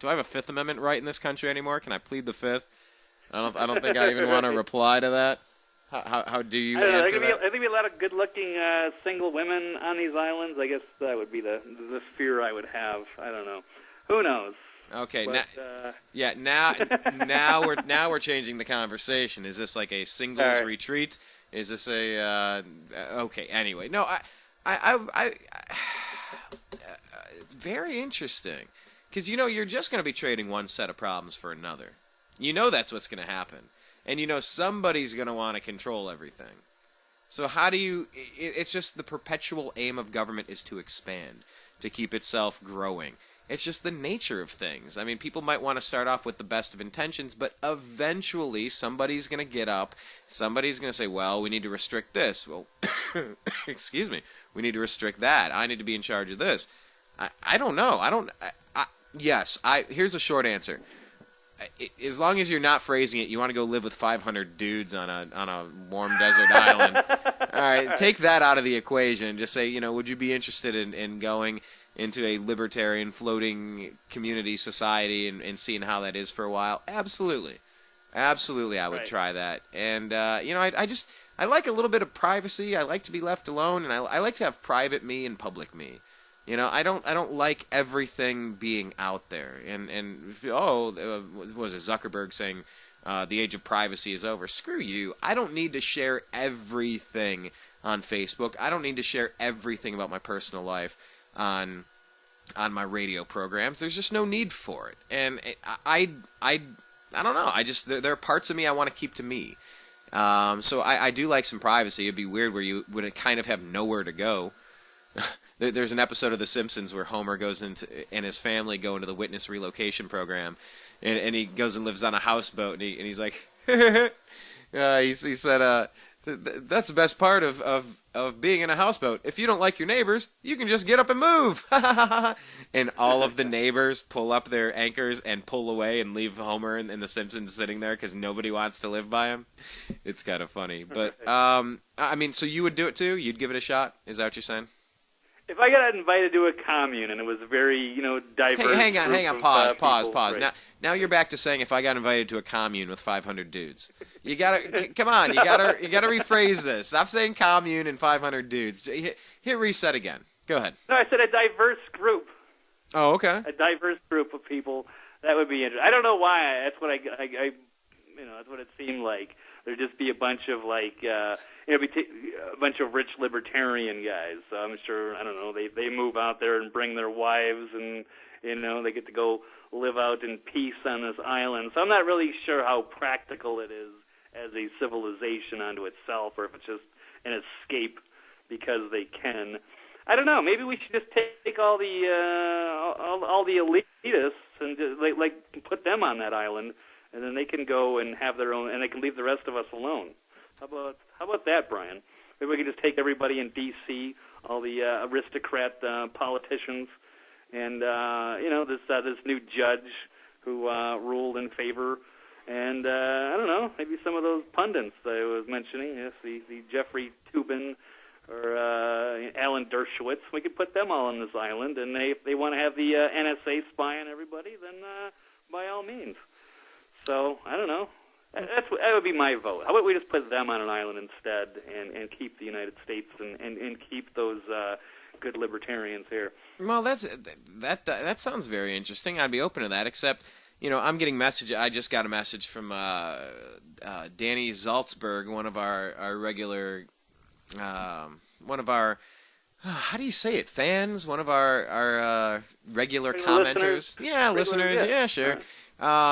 Do I have a Fifth Amendment right in this country anymore? Can I plead the Fifth? I don't think I even want to reply to that. How do you answer that? I think a lot of good-looking single women on these islands. I guess that would be the fear I would have. I don't know. Who knows? Okay, but, now we're changing the conversation. Is this like a singles retreat? Is this a okay? Anyway, no, I very interesting. Because, you're just going to be trading one set of problems for another. That's what's going to happen. And somebody's going to want to control everything. So how do you... It's just the perpetual aim of government is to expand, to keep itself growing. It's just the nature of things. People might want to start off with the best of intentions, but eventually somebody's going to get up. Somebody's going to say, well, we need to restrict this. Well, excuse me. We need to restrict that. I need to be in charge of this. I don't know. Yes. Here's a short answer. As long as you're not phrasing it, you want to go live with 500 dudes on a warm desert island. All right, take that out of the equation. Just say, would you be interested in going into a libertarian floating community society and seeing how that is for a while? Absolutely. Absolutely, I would try that. And, I like a little bit of privacy. I like to be left alone, and I like to have private me and public me. I don't like everything being out there. What was it, Zuckerberg saying the age of privacy is over? Screw you. I don't need to share everything on Facebook. I don't need to share everything about my personal life on my radio programs. There's just no need for it. And I don't know. There are parts of me I want to keep to me. So I do like some privacy. It'd be weird where you would kind of have nowhere to go. There's an episode of The Simpsons where Homer goes and his family go into the witness relocation program, and he goes and lives on a houseboat, and he's like, he said, that's the best part of being in a houseboat. If you don't like your neighbors, you can just get up and move. And all of the neighbors pull up their anchors and pull away and leave Homer and The Simpsons sitting there because nobody wants to live by him. It's kind of funny. But, so you would do it too? You'd give it a shot? Is that what you're saying? If I got invited to a commune and it was very, diverse... Hey, hang on, pause. Right. Now you're back to saying if I got invited to a commune with 500 dudes. You gotta, come on, you gotta rephrase this. Stop saying commune and 500 dudes. Hit reset again. Go ahead. No, I said a diverse group. Oh, okay. A diverse group of people. That would be interesting. I don't know why. That's what that's what it seemed like. There'd just be a bunch of a bunch of rich libertarian guys. So I'm sure, I don't know, they move out there and bring their wives, and they get to go live out in peace on this island. So I'm not really sure how practical it is as a civilization unto itself, or if it's just an escape because they can. I don't know. Maybe we should just take all the elitists and just, put them on that island. And then they can go and have their own, and they can leave the rest of us alone. How about that, Brian? Maybe we can just take everybody in D.C., all the aristocrat politicians, and this new judge who ruled in favor, and I don't know, maybe some of those pundits I was mentioning, yes, the Jeffrey Toobin or Alan Dershowitz. We could put them all on this island, and if they want to have the NSA spy on everybody, then by all means. So, I don't know. That would be my vote. How about we just put them on an island instead and keep the United States and keep those good libertarians here? Well, that sounds very interesting. I'd be open to that, except, I'm getting message. I just got a message from Danny Zaltzberg, one of our regular, how do you say it, fans? One of our regular commenters. Listeners. Yeah, sure. Right.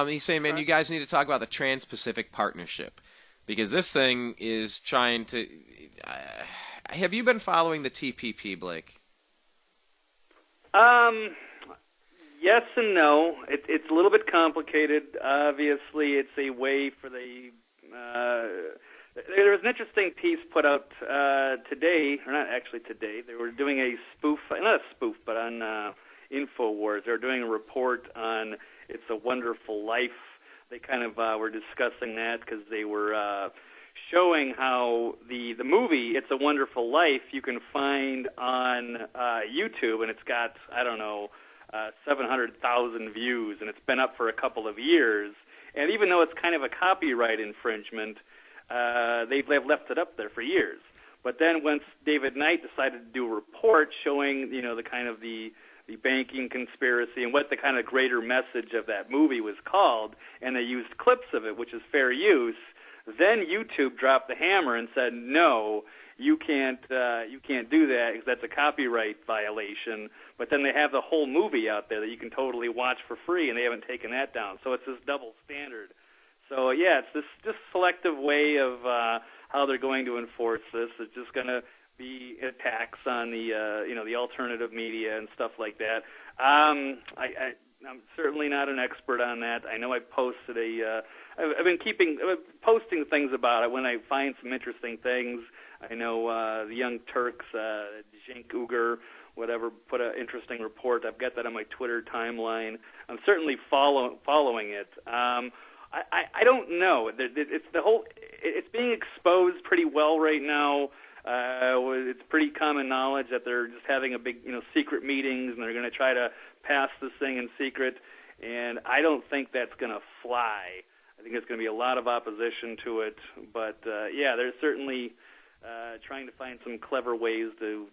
He's saying, man, you guys need to talk about the Trans-Pacific Partnership, because this thing is trying to... have you been following the TPP, Blake? Yes and no. It's a little bit complicated. Obviously, it's a way for the... there was an interesting piece put out today, or not actually today. They were doing a spoof, not a spoof, but on InfoWars. They were doing a report on... It's a Wonderful Life. They kind of were discussing that because they were showing how the movie It's a Wonderful Life you can find on YouTube, and it's got, 700,000 views, and it's been up for a couple of years. And even though it's kind of a copyright infringement, they've left it up there for years. But then once David Knight decided to do a report showing, the kind of the banking conspiracy and what the kind of greater message of that movie was called, and they used clips of it, which is fair use, then YouTube dropped the hammer and said, no, you can't do that because that's a copyright violation. But then they have the whole movie out there that you can totally watch for free, and they haven't taken that down. So it's this double standard. So, yeah, it's this just selective way of how they're going to enforce this. It's just going to be attacks on the the alternative media and stuff like that. I'm certainly not an expert on that. I know I posted a I've been posting things about it when I find some interesting things. I know the Young Turks, Cenk Uygur, whatever, put an interesting report. I've got that on my Twitter timeline. I'm certainly following it. I don't know. It's being exposed pretty well right now. It's pretty common knowledge that they're just having a big, secret meetings, and they're going to try to pass this thing in secret. And I don't think that's going to fly. I think there's going to be a lot of opposition to it. But they're certainly trying to find some clever ways to,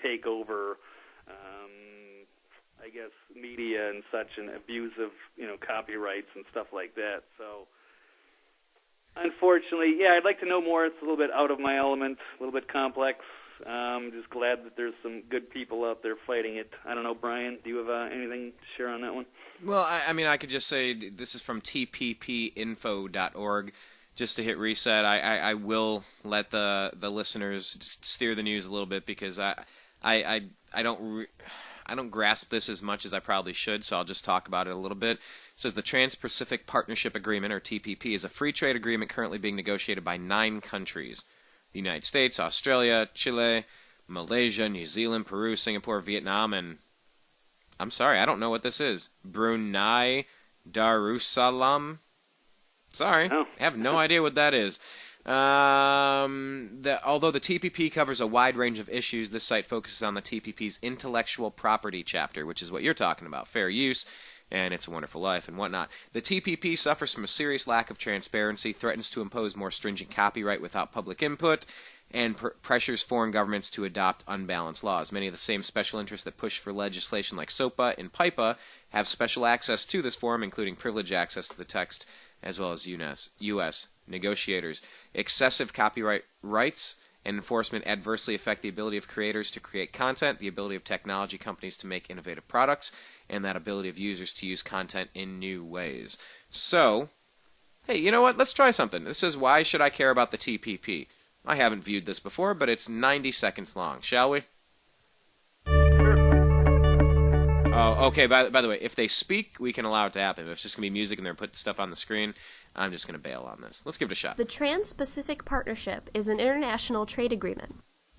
take over, I guess, media and such, and abuse of, copyrights and stuff like that. So, unfortunately, I'd like to know more. It's a little bit out of my element, a little bit complex. I'm just glad that there's some good people out there fighting it. I don't know, Brian, do you have anything to share on that one? Well, I could just say this is from tppinfo.org. Just to hit reset, I will let the listeners just steer the news a little bit, because I don't grasp this as much as I probably should, so I'll just talk about it a little bit. It says the Trans-Pacific Partnership Agreement, or TPP, is a free trade agreement currently being negotiated by 9 countries: the United States, Australia, Chile, Malaysia, New Zealand, Peru, Singapore, Vietnam, and I'm sorry, I don't know what this is. Brunei Darussalam. Sorry, I have no idea what that is. Although the TPP covers a wide range of issues, this site focuses on the TPP's intellectual property chapter, which is what you're talking about, fair use, and It's a Wonderful Life, and whatnot. The TPP suffers from a serious lack of transparency, threatens to impose more stringent copyright without public input, and pressures foreign governments to adopt unbalanced laws. Many of the same special interests that push for legislation like SOPA and PIPA have special access to this forum, including privileged access to the text, as well as U.S. negotiators. Excessive copyright rights and enforcement adversely affect the ability of creators to create content, the ability of technology companies to make innovative products, and that ability of users to use content in new ways. So, hey, you know what? Let's try something. This says, why should I care about the TPP? I haven't viewed this before, but it's 90 seconds long. Shall we? Oh, okay, by the way, if they speak, we can allow it to happen. If it's just going to be music and they're putting stuff on the screen, I'm just going to bail on this. Let's give it a shot. The Trans-Pacific Partnership is an international trade agreement.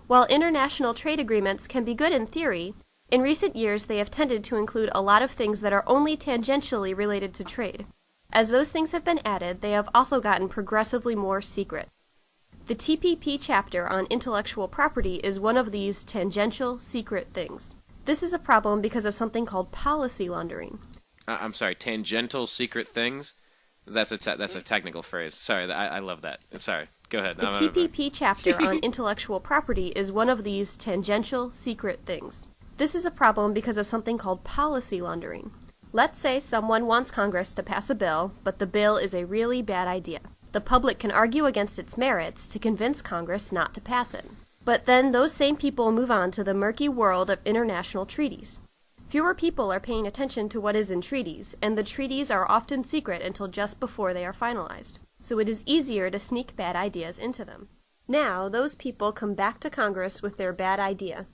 While international trade agreements can be good in theory, in recent years they have tended to include a lot of things that are only tangentially related to trade. As those things have been added, they have also gotten progressively more secret. The TPP chapter on intellectual property is one of these tangential, secret things. This is a problem because of something called policy laundering. I'm sorry, tangential secret things? That's a technical phrase. Sorry, I love that. Sorry, go ahead. The TPP chapter on intellectual property is one of these tangential, secret things. This is a problem because of something called policy laundering. Let's say someone wants Congress to pass a bill, but the bill is a really bad idea. The public can argue against its merits to convince Congress not to pass it. But then those same people move on to the murky world of international treaties. Fewer people are paying attention to what is in treaties, and the treaties are often secret until just before they are finalized. So it is easier to sneak bad ideas into them. Now, those people come back to Congress with their bad idea.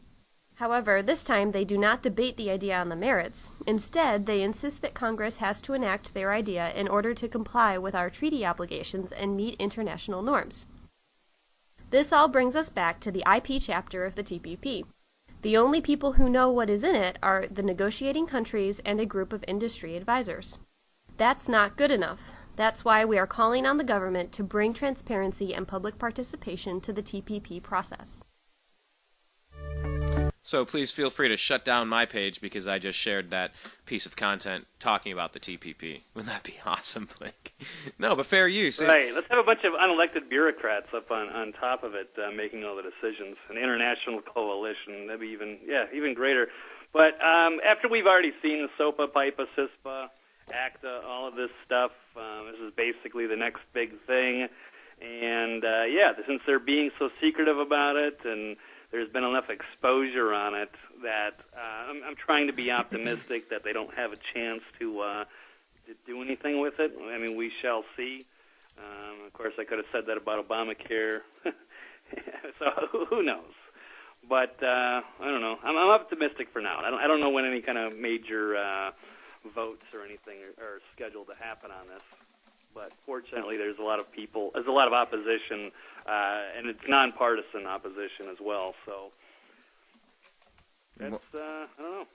However, this time they do not debate the idea on the merits. Instead, they insist that Congress has to enact their idea in order to comply with our treaty obligations and meet international norms. This all brings us back to the IP chapter of the TPP. The only people who know what is in it are the negotiating countries and a group of industry advisors. That's not good enough. That's why we are calling on the government to bring transparency and public participation to the TPP process. So please feel free to shut down my page because I just shared that piece of content talking about the TPP. Wouldn't that be awesome, Blake? No, but fair use. Right. Let's have a bunch of unelected bureaucrats up on top of it making all the decisions. An international coalition. That'd be even greater. But after we've already seen the SOPA, PIPA, CISPA, ACTA, all of this stuff, this is basically the next big thing. And, since they're being so secretive about it and there's been enough exposure on it that I'm trying to be optimistic that they don't have a chance to do anything with it. I mean, we shall see. Of course, I could have said that about Obamacare. So who knows? But I don't know. I'm optimistic for now. I don't know when any kind of major votes or anything are scheduled to happen on this. But fortunately, there's a lot of opposition, and it's nonpartisan opposition as well. So that's I don't know.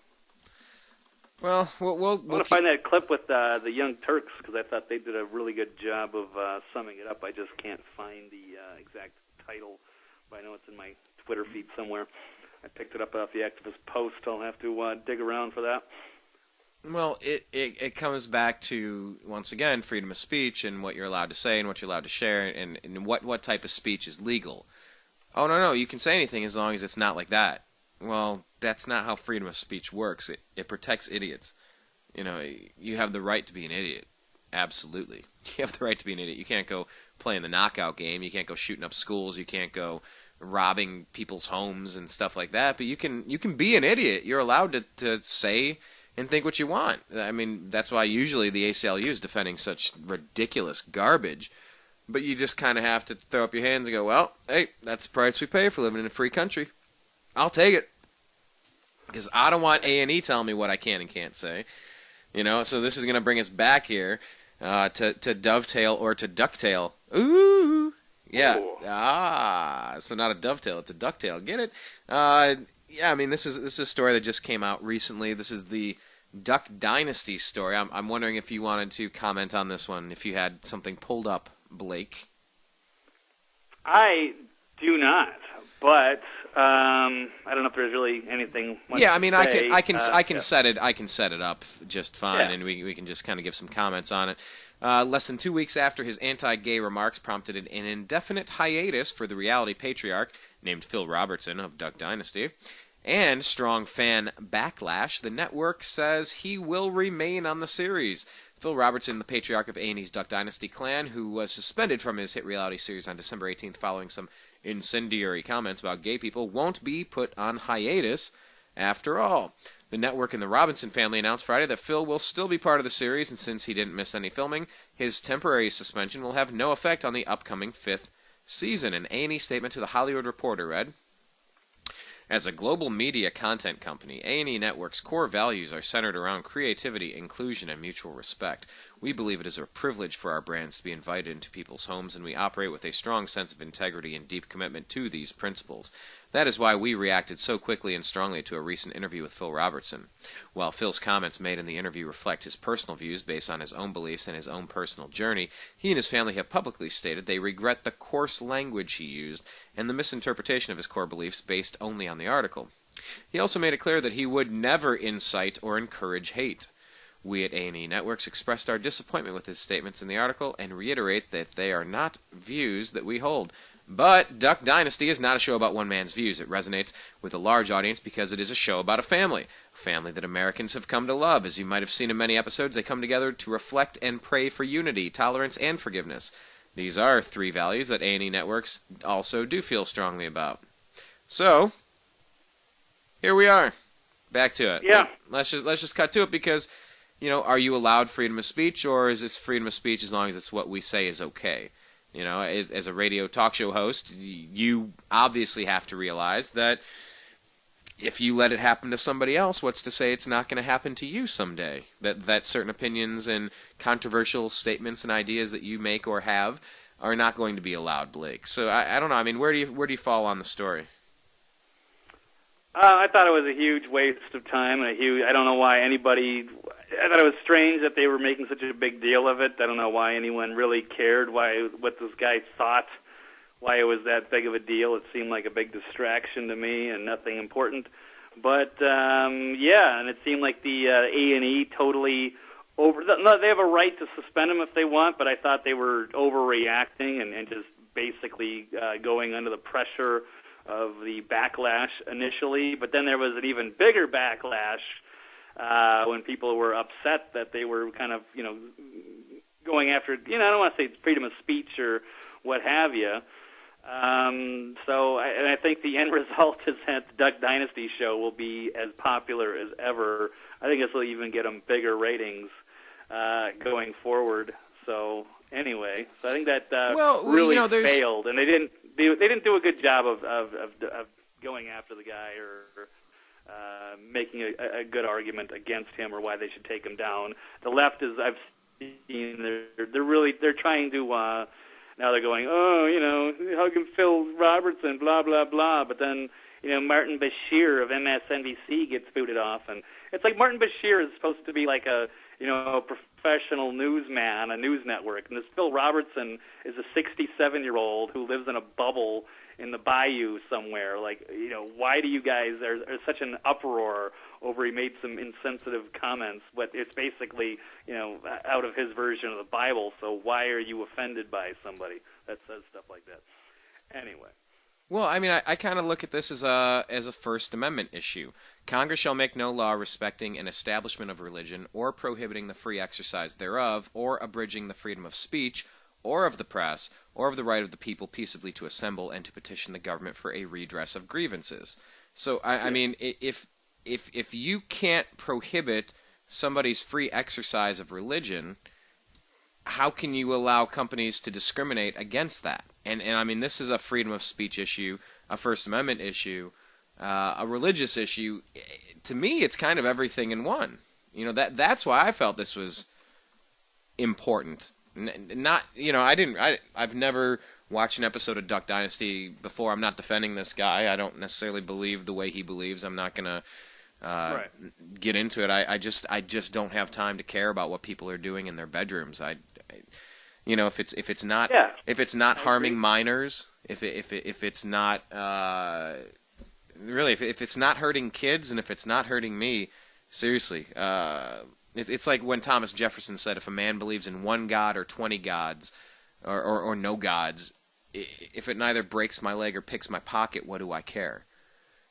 Well, I want to find that clip with the Young Turks because I thought they did a really good job of summing it up. I just can't find the exact title, but I know it's in my Twitter feed somewhere. I picked it up off the activist post. I'll have to dig around for that. Well, it comes back to, once again, freedom of speech and what you're allowed to say and what you're allowed to share and what type of speech is legal. Oh, no, you can say anything as long as it's not like that. Well, that's not how freedom of speech works. It protects idiots. You know, you have the right to be an idiot. Absolutely. You have the right to be an idiot. You can't go playing the knockout game. You can't go shooting up schools. You can't go robbing people's homes and stuff like that. But you can be an idiot. You're allowed to say and think what you want. I mean, that's why usually the ACLU is defending such ridiculous garbage. But you just kind of have to throw up your hands and go, well, hey, that's the price we pay for living in a free country. I'll take it. Because I don't want A&E telling me what I can and can't say. You know, so this is going to bring us back here to dovetail or to ducktail. Ooh. Yeah. Ooh. So not a dovetail, it's a ducktail. Get it? Yeah, I mean, this is a story that just came out recently. This is the Duck Dynasty story. I'm wondering if you wanted to comment on this one, if you had something pulled up, Blake. I do not, but I don't know if there's really anything much I mean, to say. I can set it up just fine, and we can just kind of give some comments on it. Less than 2 weeks after his anti-gay remarks prompted an indefinite hiatus for the reality patriarch named Phil Robertson of Duck Dynasty, and strong fan backlash, the network says he will remain on the series. Phil Robertson, the patriarch of A&E's Duck Dynasty clan, who was suspended from his hit reality series on December 18th following some incendiary comments about gay people, won't be put on hiatus after all. The network and the Robinson family announced Friday that Phil will still be part of the series, and since he didn't miss any filming, his temporary suspension will have no effect on the upcoming 5th season. An A&E statement to The Hollywood Reporter read, as a global media content company, A&E Network's core values are centered around creativity, inclusion, and mutual respect. We believe it is a privilege for our brands to be invited into people's homes, and we operate with a strong sense of integrity and deep commitment to these principles. That is why we reacted so quickly and strongly to a recent interview with Phil Robertson. While Phil's comments made in the interview reflect his personal views based on his own beliefs and his own personal journey, he and his family have publicly stated they regret the coarse language he used and the misinterpretation of his core beliefs based only on the article. He also made it clear that he would never incite or encourage hate. We at A&E Networks expressed our disappointment with his statements in the article and reiterate that they are not views that we hold. But Duck Dynasty is not a show about one man's views. It resonates with a large audience because it is a show about a family that Americans have come to love. As you might have seen in many episodes, they come together to reflect and pray for unity, tolerance, and forgiveness. These are 3 values that A&E Networks also do feel strongly about. So, here we are. Back to it. Yeah. Let's just cut to it because, you know, are you allowed freedom of speech, or is this freedom of speech as long as it's what we say is okay? You know, as a radio talk show host, you obviously have to realize that if you let it happen to somebody else, what's to say it's not going to happen to you someday? That certain opinions and controversial statements and ideas that you make or have are not going to be allowed, Blake. So I don't know. I mean, where do you fall on the story? I thought it was a huge waste of time and I don't know why anybody. I thought it was strange that they were making such a big deal of it. I don't know why anyone really cared, what this guy thought, why it was that big of a deal. It seemed like a big distraction to me and nothing important. But, and it seemed like the A&E totally they have a right to suspend him if they want, but I thought they were overreacting and just basically going under the pressure of the backlash initially. But then there was an even bigger backlash when people were upset that they were kind of, going after, I don't want to say freedom of speech or what have you. I think the end result is that the Duck Dynasty show will be as popular as ever. I think this will even get them bigger ratings going forward. So anyway, I think that really failed, and they didn't do a good job of going after the guy or making a good argument against him or why they should take him down. The left is, I've they're trying to now they're going, oh, how can Phil Robertson, blah blah blah, but then Martin Bashir of MSNBC gets booted off, and it's like Martin Bashir is supposed to be like a professional newsman, a news network, and this Phil Robertson is a 67-year-old who lives in a bubble in the bayou somewhere. Like, why do you guys, there's such an uproar over he made some insensitive comments, but it's basically, out of his version of the Bible, so why are you offended by somebody that says stuff like that? Anyway. Well, I mean, I kind of look at this as a First Amendment issue. Congress shall make no law respecting an establishment of religion, or prohibiting the free exercise thereof, or abridging the freedom of speech, or of the press, or of the right of the people peaceably to assemble and to petition the government for a redress of grievances. So, I mean, if you can't prohibit somebody's free exercise of religion, how can you allow companies to discriminate against that? And I mean, this is a freedom of speech issue, a First Amendment issue, a religious issue. To me, it's kind of everything in one. That's why I felt this was important. I've never watched an episode of Duck Dynasty before. I'm not defending this guy. I don't necessarily believe the way he believes. I'm not gonna get into it. I just don't have time to care about what people are doing in their bedrooms. If it's not harming minors, if it's not really if it's not hurting kids, and if it's not hurting me, seriously, it's like when Thomas Jefferson said, if a man believes in one god or 20 gods, or no gods, if it neither breaks my leg or picks my pocket, what do I care?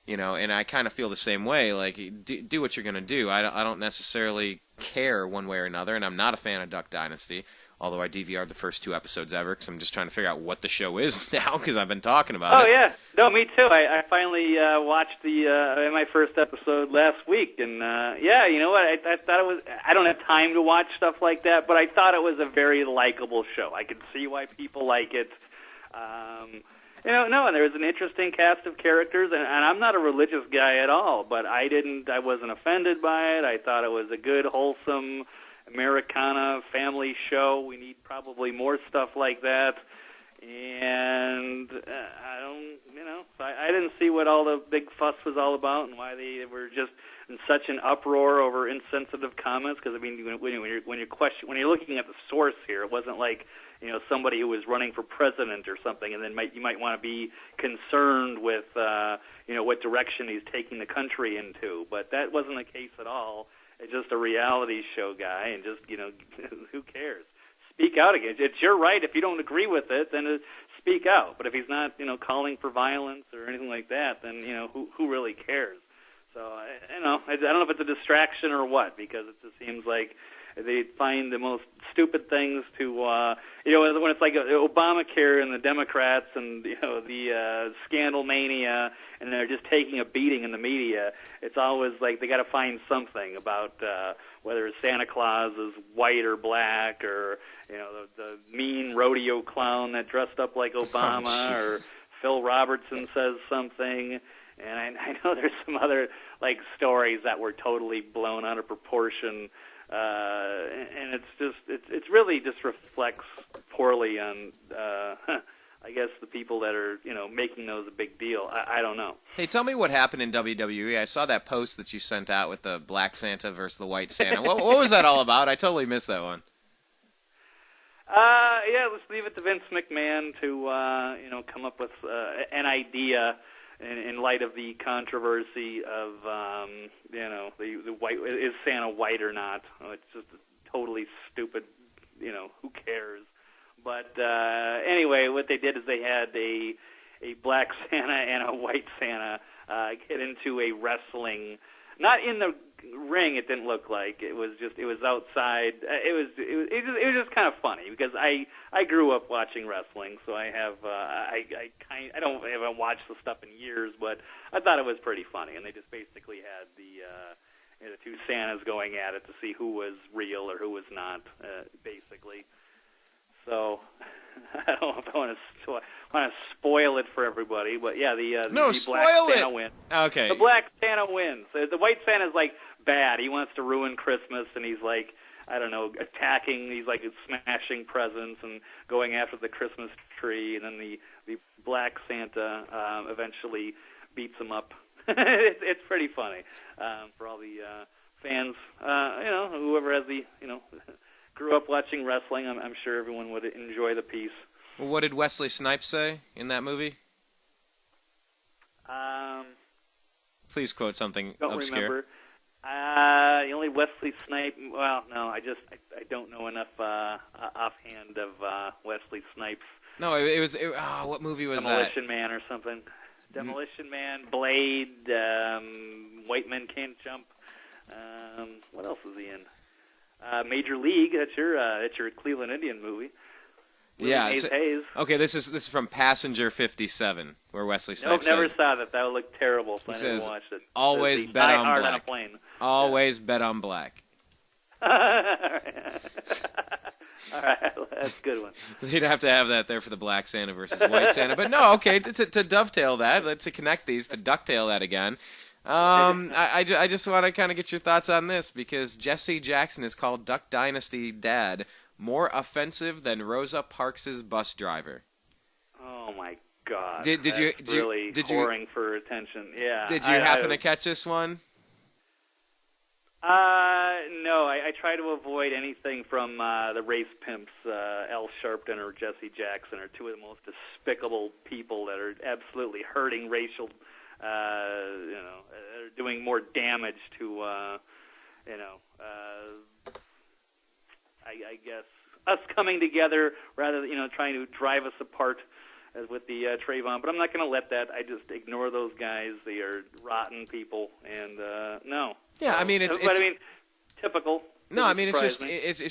And I kind of feel the same way. Like, do what you're going to do. I don't necessarily care one way or another, and I'm not a fan of Duck Dynasty, although I DVR'd the first 2 episodes ever, because I'm just trying to figure out what the show is now, because I've been talking about it. Oh, yeah. No, me too. I finally watched my first episode last week, and you know what? I thought it was, I don't have time to watch stuff like that, but I thought it was a very likable show. I could see why people like it. And there was an interesting cast of characters, and I'm not a religious guy at all, but I wasn't offended by it. I thought it was a good, wholesome Americana family show. We need probably more stuff like that. And I didn't see what all the big fuss was all about, and why they were just in such an uproar over insensitive comments. Because I mean, when you're looking at the source here, it wasn't like somebody who was running for president or something, and then you might want to be concerned with what direction he's taking the country into. But that wasn't the case at all. It's just a reality show guy, and just who cares? Speak out again. It's your right. If you don't agree with it, then speak out. But if he's not, calling for violence or anything like that, then who really cares? So I don't know if it's a distraction or what, because it just seems like they find the most stupid things to, when it's like Obamacare and the Democrats and the scandal mania, and they're just taking a beating in the media. It's always like they got to find something about whether Santa Claus is white or black, or the mean rodeo clown that dressed up like Obama, or Phil Robertson says something. And I know there's some other stories that were totally blown out of proportion. And it's really just reflects poorly on, I guess, the people that are, making those a big deal. I don't know. Hey, tell me what happened in WWE. I saw that post that you sent out with the black Santa versus the white Santa. what was that all about? I totally missed that one. Let's leave it to Vince McMahon to, come up with an idea in light of the controversy of, the white, is Santa white or not? It's just totally stupid, who cares? But anyway, what they did is they had a black Santa and a white Santa get into a wrestling, not in the ring. It didn't look like it was outside. It was just kind of funny, because I grew up watching wrestling, so I have I haven't watched the stuff in years, but I thought it was pretty funny. And they just basically had the two Santas going at it to see who was real or who was not, basically. So I don't know if I want to spoil it for everybody, but yeah, the black Santa wins. Okay. The black Santa wins. The white Santa's bad. He wants to ruin Christmas, and he's like, I don't know, attacking. He's like smashing presents and going after the Christmas tree, and then the Black Santa eventually beats him up. It's pretty funny for all the fans. Whoever has grew up watching wrestling, I'm sure everyone would enjoy the piece. Well, what did Wesley Snipes say in that movie? Please quote something obscure. Remember. The only Wesley Snipes. Well, no, I don't know enough offhand of Wesley Snipes. No, it was. What movie was Demolition Man or something. Demolition Man, Blade, White Men Can't Jump. What else is he in? Major League. That's your Cleveland Indian movie. Yeah. Hayes. Okay, this is from Passenger 57, where Wesley Snipes never says, saw that. That would look terrible. He I says, never watched it. Always bet on black. On a plane. Always bet on black. All right, that's a good one. You'd have to have that there for the Black Santa versus White Santa. But no, okay, to dovetail that, to connect these, to ducktail that again. I just want to kind of get your thoughts on this, because Jesse Jackson is called Duck Dynasty Dad, more offensive than Rosa Parks' bus driver. Oh my God! Did you whoring for attention? Yeah. Did you happen to catch this one? No, I try to avoid anything from the race pimps, Al Sharpton or Jesse Jackson, are two of the most despicable people that are absolutely hurting racial, are doing more damage to, I guess us coming together rather than trying to drive us apart, as with the Trayvon. But I'm not going to let that. I just ignore those guys. They are rotten people, and no. Yeah, I mean it's typical. No, I mean it's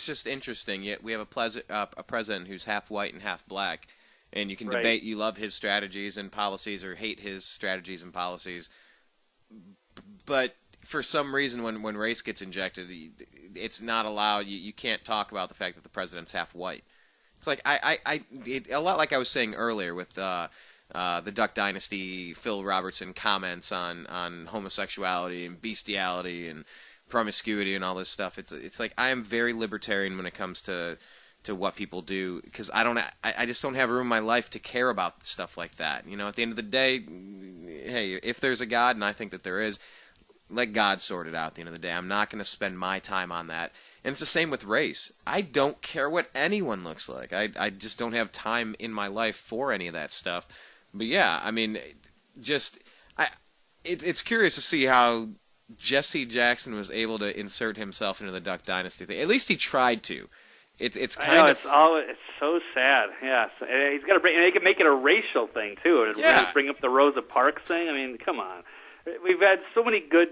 just interesting. Yet we have a president who's half white and half black, and you can debate. You love his strategies and policies, or hate his strategies and policies, but for some reason, when race gets injected, it's not allowed. You can't talk about the fact that the president's half white. It's like a lot like I was saying earlier with the Duck Dynasty, Phil Robertson comments on homosexuality and bestiality and promiscuity and all this stuff. It's like I am very libertarian when it comes to what people do, because I just don't have room in my life to care about stuff like that. At the end of the day, hey, if there's a God, and I think that there is, let God sort it out at the end of the day. I'm not going to spend my time on that. And it's the same with race. I don't care what anyone looks like. I just don't have time in my life for any of that stuff. But yeah, I mean, it's curious to see how Jesse Jackson was able to insert himself into the Duck Dynasty thing. At least he tried to. It's kind of it's so sad. Yeah, he's got to bring. And they can make it a racial thing too. Yeah. Bring up the Rosa Parks thing. I mean, come on. We've had so many good,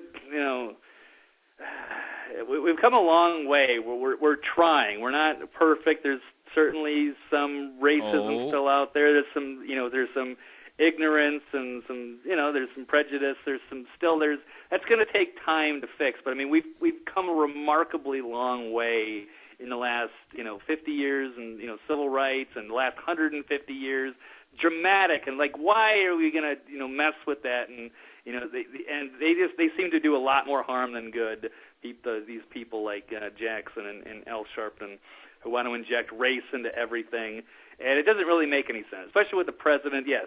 we've come a long way. We're trying. We're not perfect. There's certainly some racism still out there. There's some ignorance and some, there's some prejudice. That's going to take time to fix. But I mean, we've come a remarkably long way in the last, 50 years, and civil rights, and the last 150 years. Dramatic, and like, why are we going to, mess with that? And they seem to do a lot more harm than good. These people like Jackson and Al Sharpton, who want to inject race into everything, and it doesn't really make any sense, especially with the president. Yes,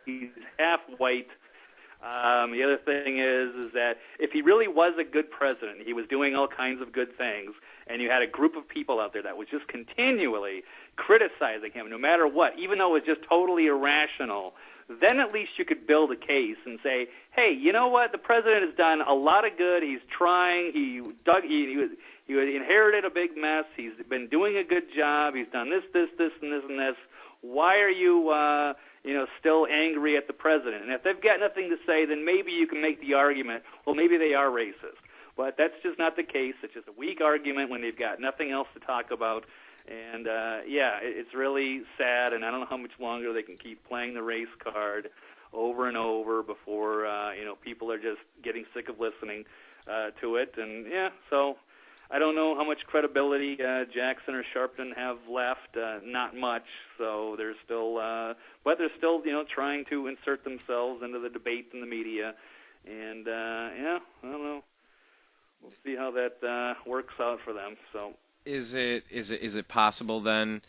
he's half white. The other thing is that if he really was a good president, he was doing all kinds of good things, and you had a group of people out there that was just continually criticizing him, no matter what, even though it was just totally irrational, then at least you could build a case and say, hey, you know what? The president has done a lot of good. He's trying. He inherited a big mess. He's been doing a good job. He's done this, and this, and this. Why are you, still angry at the president? And if they've got nothing to say, then maybe you can make the argument, well, maybe they are racist. But that's just not the case. It's just a weak argument when they've got nothing else to talk about. And, it's really sad, and I don't know how much longer they can keep playing the race card over and over before, people are just getting sick of listening to it. And, so I don't know how much credibility Jackson or Sharpton have left. Not much. So they're still, trying to insert themselves into the debate in the media. And, I don't know. we'll see how that works out for them. So, is it possible then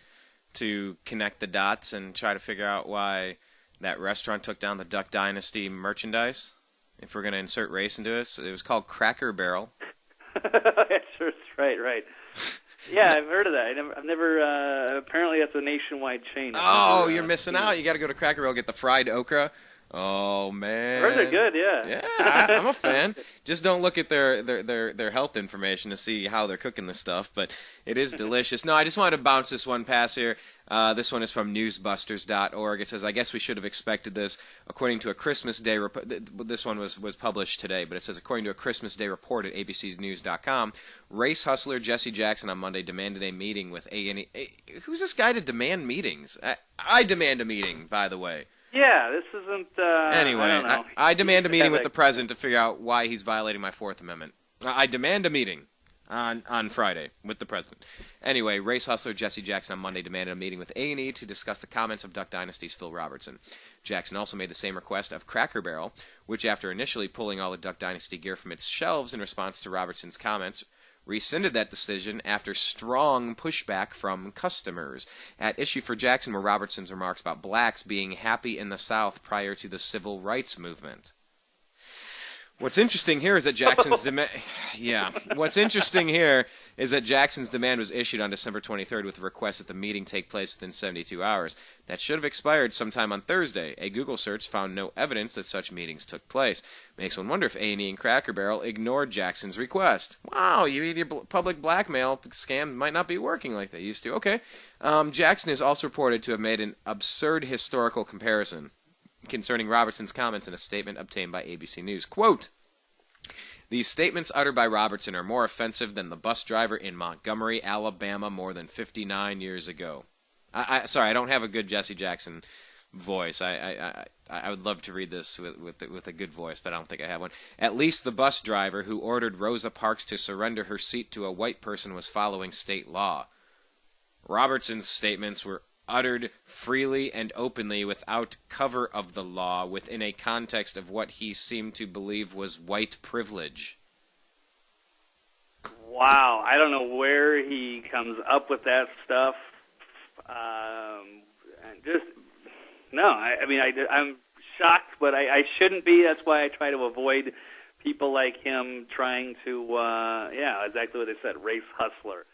to connect the dots and try to figure out why that restaurant took down the Duck Dynasty merchandise? If we're going to insert race into it, it was called Cracker Barrel. Sure, right. Yeah, I've heard of that. I've never. Apparently, that's a nationwide chain. Oh, you're missing out. You got to go to Cracker Barrel, get the fried okra. Oh man, I heard they're good. Yeah. Yeah, I'm a fan. Just don't look at their health information to see how they're cooking this stuff, but it is delicious. No, I just wanted to bounce this one past here. This one is from newsbusters.org. It says, I guess we should have expected this. According to a Christmas Day report, this one was published today, but it says, according to a Christmas Day report at abcnews.com, race hustler Jesse Jackson on Monday demanded a meeting with A&E. Who's this guy to demand meetings? I demand a meeting, by the way. Yeah, this isn't... Anyway, I demand a meeting with the president to figure out why he's violating my Fourth Amendment. I demand a meeting on Friday with the president. Anyway, race hustler Jesse Jackson on Monday demanded a meeting with A&E to discuss the comments of Duck Dynasty's Phil Robertson. Jackson also made the same request of Cracker Barrel, which after initially pulling all the Duck Dynasty gear from its shelves in response to Robertson's comments, rescinded that decision after strong pushback from customers. At issue for Jackson were Robertson's remarks about blacks being happy in the South prior to the civil rights movement. What's interesting here is that Jackson's demand... Yeah. What's interesting here is that Jackson's demand was issued on December 23rd with a request that the meeting take place within 72 hours. That should have expired sometime on Thursday. A Google search found no evidence that such meetings took place. Makes one wonder if A&E and Cracker Barrel ignored Jackson's request. Wow, your public blackmail scam might not be working like they used to. Okay. Jackson is also reported to have made an absurd historical comparison concerning Robertson's comments in a statement obtained by ABC News. Quote, these statements uttered by Robertson are more offensive than the bus driver in Montgomery, Alabama more than 59 years ago. Sorry, I don't have a good Jesse Jackson voice. I would love to read this with a good voice, but I don't think I have one. At least the bus driver who ordered Rosa Parks to surrender her seat to a white person was following state law. Robertson's statements were uttered freely and openly without cover of the law within a context of what he seemed to believe was white privilege. Wow, I don't know where he comes up with that stuff. I'm shocked, but I shouldn't be. That's why I try to avoid people like him trying to, exactly what they said, race hustler.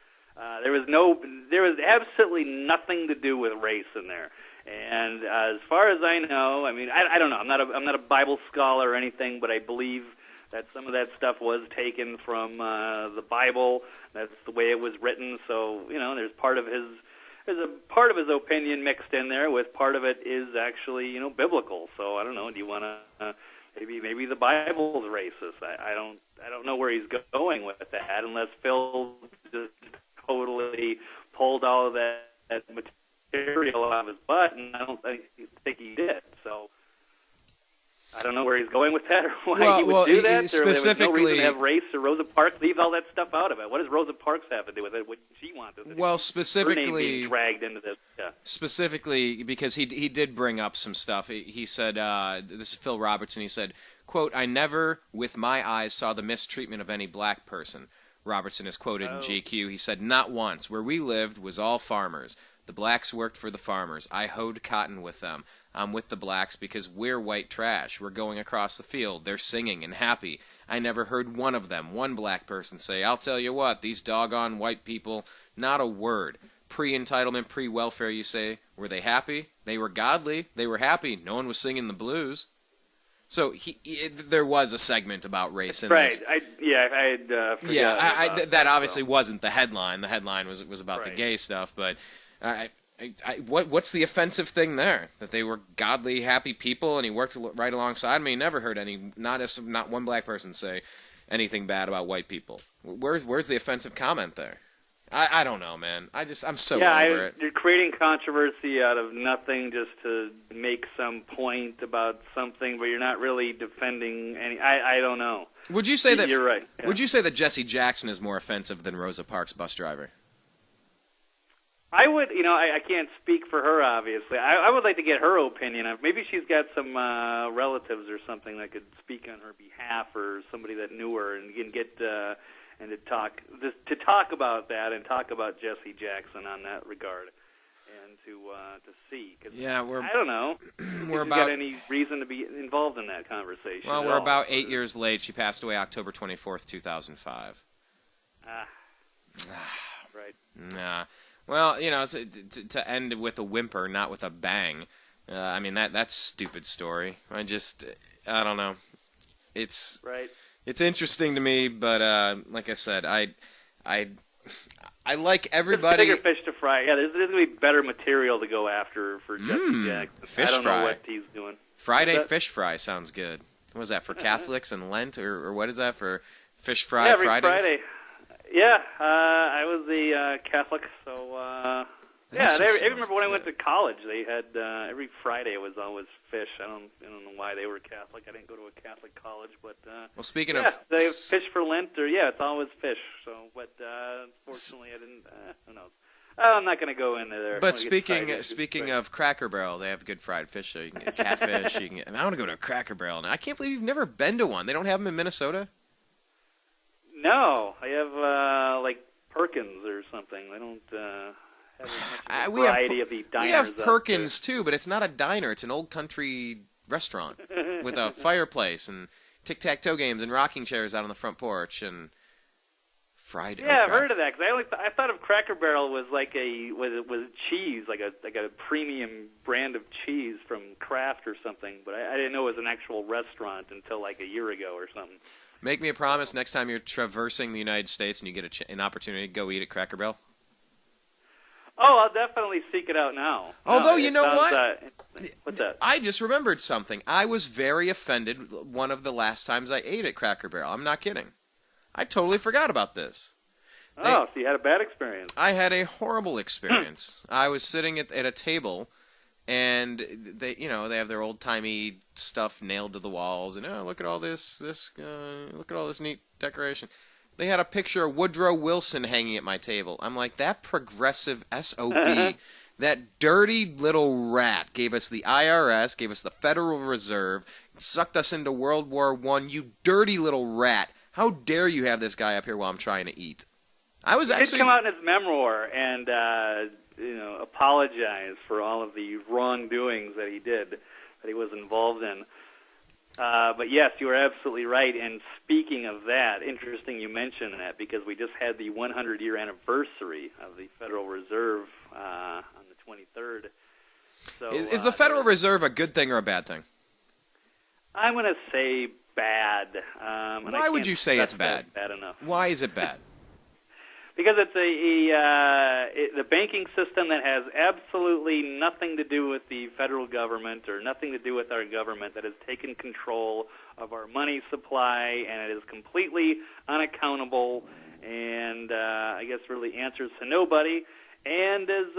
There was absolutely nothing to do with race in there. And as far as I know, I don't know. I'm not a Bible scholar or anything, but I believe that some of that stuff was taken from the Bible. That's the way it was written. So there's a part of his opinion mixed in there with part of it is actually biblical. So I don't know. Do you want to maybe the Bible's racist? I don't know where he's going with that unless Phil just totally pulled all of that material out of his butt, and I don't think he did. So I don't know where he's going with that or why he would do that. There was no reason to have race or Rosa Parks. Leave all that stuff out of it. What does Rosa Parks have to do with it? What she wants? Well, specifically, her name being dragged into this. Yeah. Specifically, because he did bring up some stuff. He said, this is Phil Robertson. He said, quote, I never with my eyes saw the mistreatment of any black person. Robertson is quoted in GQ. He said, not once. Where we lived was all farmers. The blacks worked for the farmers. I hoed cotton with them. I'm with the blacks because we're white trash. We're going across the field. They're singing and happy. I never heard one of them, one black person say, I'll tell you what, these doggone white people, not a word. Pre-entitlement, pre-welfare, you say. Were they happy? They were godly. They were happy. No one was singing the blues. So there was a segment about race in this. Right. I had forgotten that obviously wasn't the headline. The headline was about the gay stuff. But what's the offensive thing there? That they were godly, happy people, and he worked right alongside me. Never heard not one black person say anything bad about white people. Where's the offensive comment there? I don't know, man. I'm so over it. You're creating controversy out of nothing just to make some point about something, but you're not really defending any. I don't know. Would you say that you're right? Yeah. Would you say that Jesse Jackson is more offensive than Rosa Parks' bus driver? I would, I can't speak for her, obviously. I would like to get her opinion. Maybe she's got some relatives or something that could speak on her behalf, or somebody that knew her, and can get and to talk about that and talk about Jesse Jackson on that regard, and to see. Cause I don't know. We're about got any reason to be involved in that conversation. Well, we're about 8 years late. She passed away October 24th, 2005. Right. Nah. Well, to end with a whimper, not with a bang. I mean, that's stupid story. I don't know. It's right. It's interesting to me, but like I said, I like everybody. Bigger fish to fry. Yeah, there's going to be better material to go after for Jesse Jackson. Fish I don't fry. know what he's doing. Friday fish fry sounds good. What is that for Catholics and Lent, or what is that for fish fry every Fridays? Friday. Yeah, I was a Catholic, so I remember when I went to college, they had every Friday was always fish. I don't know why they were Catholic. I didn't go to a Catholic college, but well, speaking of they have fish for Lent, or it's always fish. So, but unfortunately, I didn't. Who knows? I'm not going to go into there. But speaking of Cracker Barrel, they have good fried fish. So you can get catfish. I want to go to a Cracker Barrel now. I can't believe you've never been to one. They don't have them in Minnesota. No, I have like Perkins or something. They don't have as much of a variety of the diners. We have Perkins too, but it's not a diner. It's an old country restaurant with a fireplace and tic-tac-toe games and rocking chairs out on the front porch and fried. Yeah, I've heard of that because I thought of Cracker Barrel was like was cheese, like a premium brand of cheese from Kraft or something. But I didn't know it was an actual restaurant until like a year ago or something. Make me a promise next time you're traversing the United States and you get an opportunity to go eat at Cracker Barrel. Oh, I'll definitely seek it out now. Although, you know what? What's that? I just remembered something. I was very offended one of the last times I ate at Cracker Barrel. I'm not kidding. I totally forgot about this. So you had a bad experience. I had a horrible experience. I was sitting at a table, and they have their old-timey stuff nailed to the walls, and look at all this look at all this neat decoration. They had a picture of Woodrow Wilson hanging at my table. I'm like, that progressive SOB, that dirty little rat gave us the IRS, gave us the Federal Reserve, sucked us into World War I. You dirty little rat. How dare you have this guy up here while I'm trying to eat? He did come out in his memoir and apologize for all of the wrongdoings that he was involved in. But yes, you are absolutely right. And speaking of that, interesting you mentioned that because we just had the 100-year anniversary of the Federal Reserve on the 23rd. So, is the Federal Reserve a good thing or a bad thing? I'm going to say bad. Why would you say it's bad? Bad enough. Why is it bad? Because it's the banking system that has absolutely nothing to do with the federal government or nothing to do with our government that has taken control of our money supply, and it is completely unaccountable and I guess really answers to nobody, and is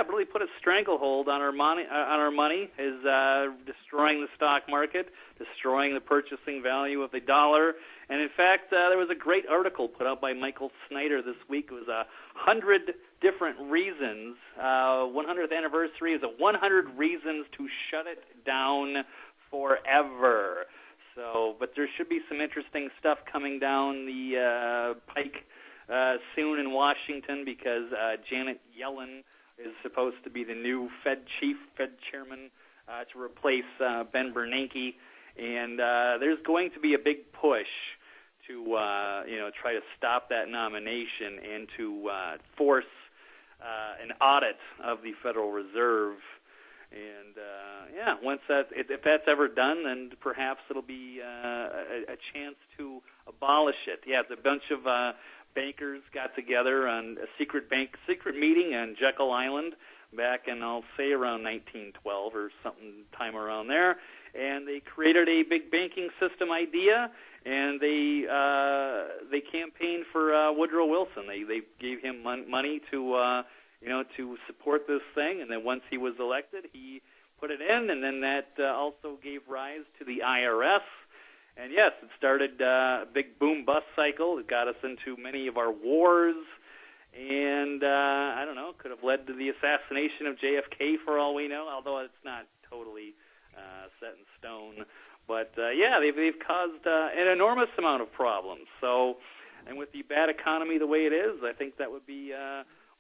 really put a stranglehold on our money, is destroying the stock market, destroying the purchasing value of the dollar. And in fact, there was a great article put out by Michael Snyder this week. It was 100 different reasons. 100th anniversary is 100 reasons to shut it down forever. So, but there should be some interesting stuff coming down the pike soon in Washington because Janet Yellen is supposed to be the new Fed chairman to replace Ben Bernanke. And there's going to be a big push to try to stop that nomination and to force an audit of the Federal Reserve. And once if that's ever done, then perhaps it'll be a chance to abolish it. Yeah, it's a bunch of bankers got together on a secret meeting on Jekyll Island back in, I'll say, around 1912 or something time around there. And they created a big banking system idea, and they campaigned for Woodrow Wilson. They gave him money to support this thing, and then once he was elected, he put it in, and then that also gave rise to the IRS. And yes, it started a big boom-bust cycle. It got us into many of our wars, And, I don't know, could have led to the assassination of JFK for all we know, although it's not totally set in stone. But, yeah, they've caused an enormous amount of problems. So, and with the bad economy the way it is, I think that would be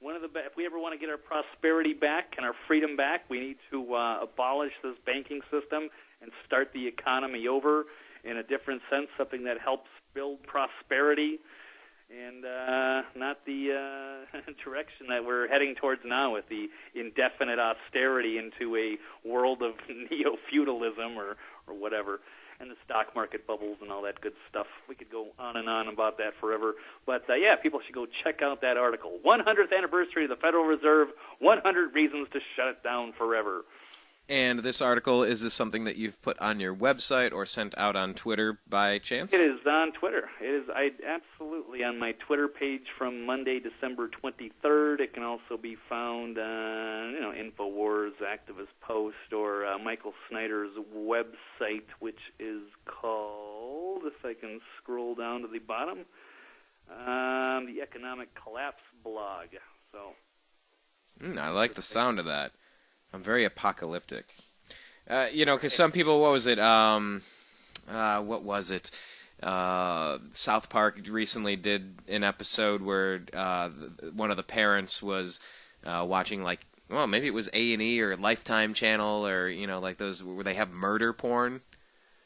one of the if we ever want to get our prosperity back and our freedom back, we need to abolish this banking system and start the economy over in a different sense, something that helps build prosperity and not the direction that we're heading towards now with the indefinite austerity into a world of neo-feudalism or whatever, and the stock market bubbles and all that good stuff. We could go on and on about that forever. But, yeah, people should go check out that article. 100th anniversary of the Federal Reserve, 100 reasons to shut it down forever. And this article, is this something that you've put on your website or sent out on Twitter by chance? It is on Twitter. It is absolutely on my Twitter page from Monday, December 23rd. It can also be found on, InfoWars, Activist Post, or Michael Snyder's website, which is called, if I can scroll down to the bottom, the Economic Collapse blog. So, I like the sound of that. I'm very apocalyptic. Because some people, what was it? South Park recently did an episode where one of the parents was watching, maybe it was A&E or Lifetime Channel or, like those where they have murder porn.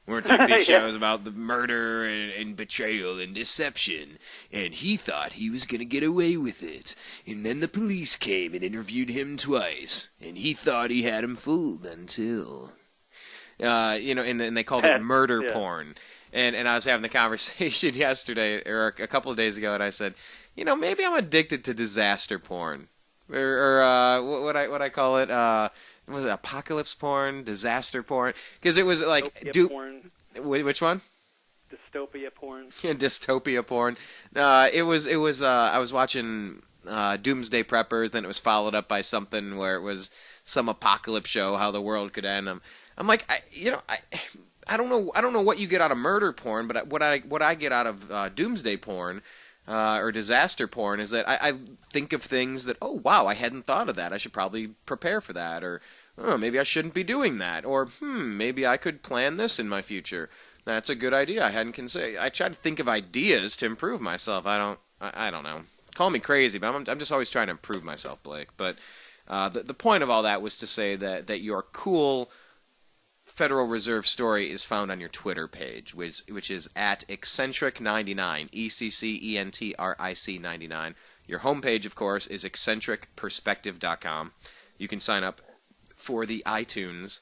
Where it's like these shows about the murder and betrayal and deception. And he thought he was going to get away with it. And then the police came and interviewed him twice. And he thought he had him fooled until... and they called it murder porn. And I was having the conversation yesterday, or a couple of days ago, and I said, maybe I'm addicted to disaster porn. Or what I call it... was it apocalypse porn, disaster porn? Because it was like porn. Which one? Dystopia porn. Yeah, dystopia porn. It was. I was watching Doomsday Preppers. Then it was followed up by something where it was some apocalypse show, how the world could end. I'm like, I don't know what you get out of murder porn, but what I get out of Doomsday porn. Or disaster porn is that I think of things that, oh, wow, I hadn't thought of that. I should probably prepare for that. Or, oh, maybe I shouldn't be doing that. Or, maybe I could plan this in my future. That's a good idea. I hadn't considered. I try to think of ideas to improve myself. I don't know. Call me crazy, but I'm just always trying to improve myself, Blake. But the point of all that was to say that your cool Federal Reserve story is found on your Twitter page, which is at eccentric99, ECCENTRIC 99. Your homepage, of course, is eccentricperspective.com. You can sign up for the iTunes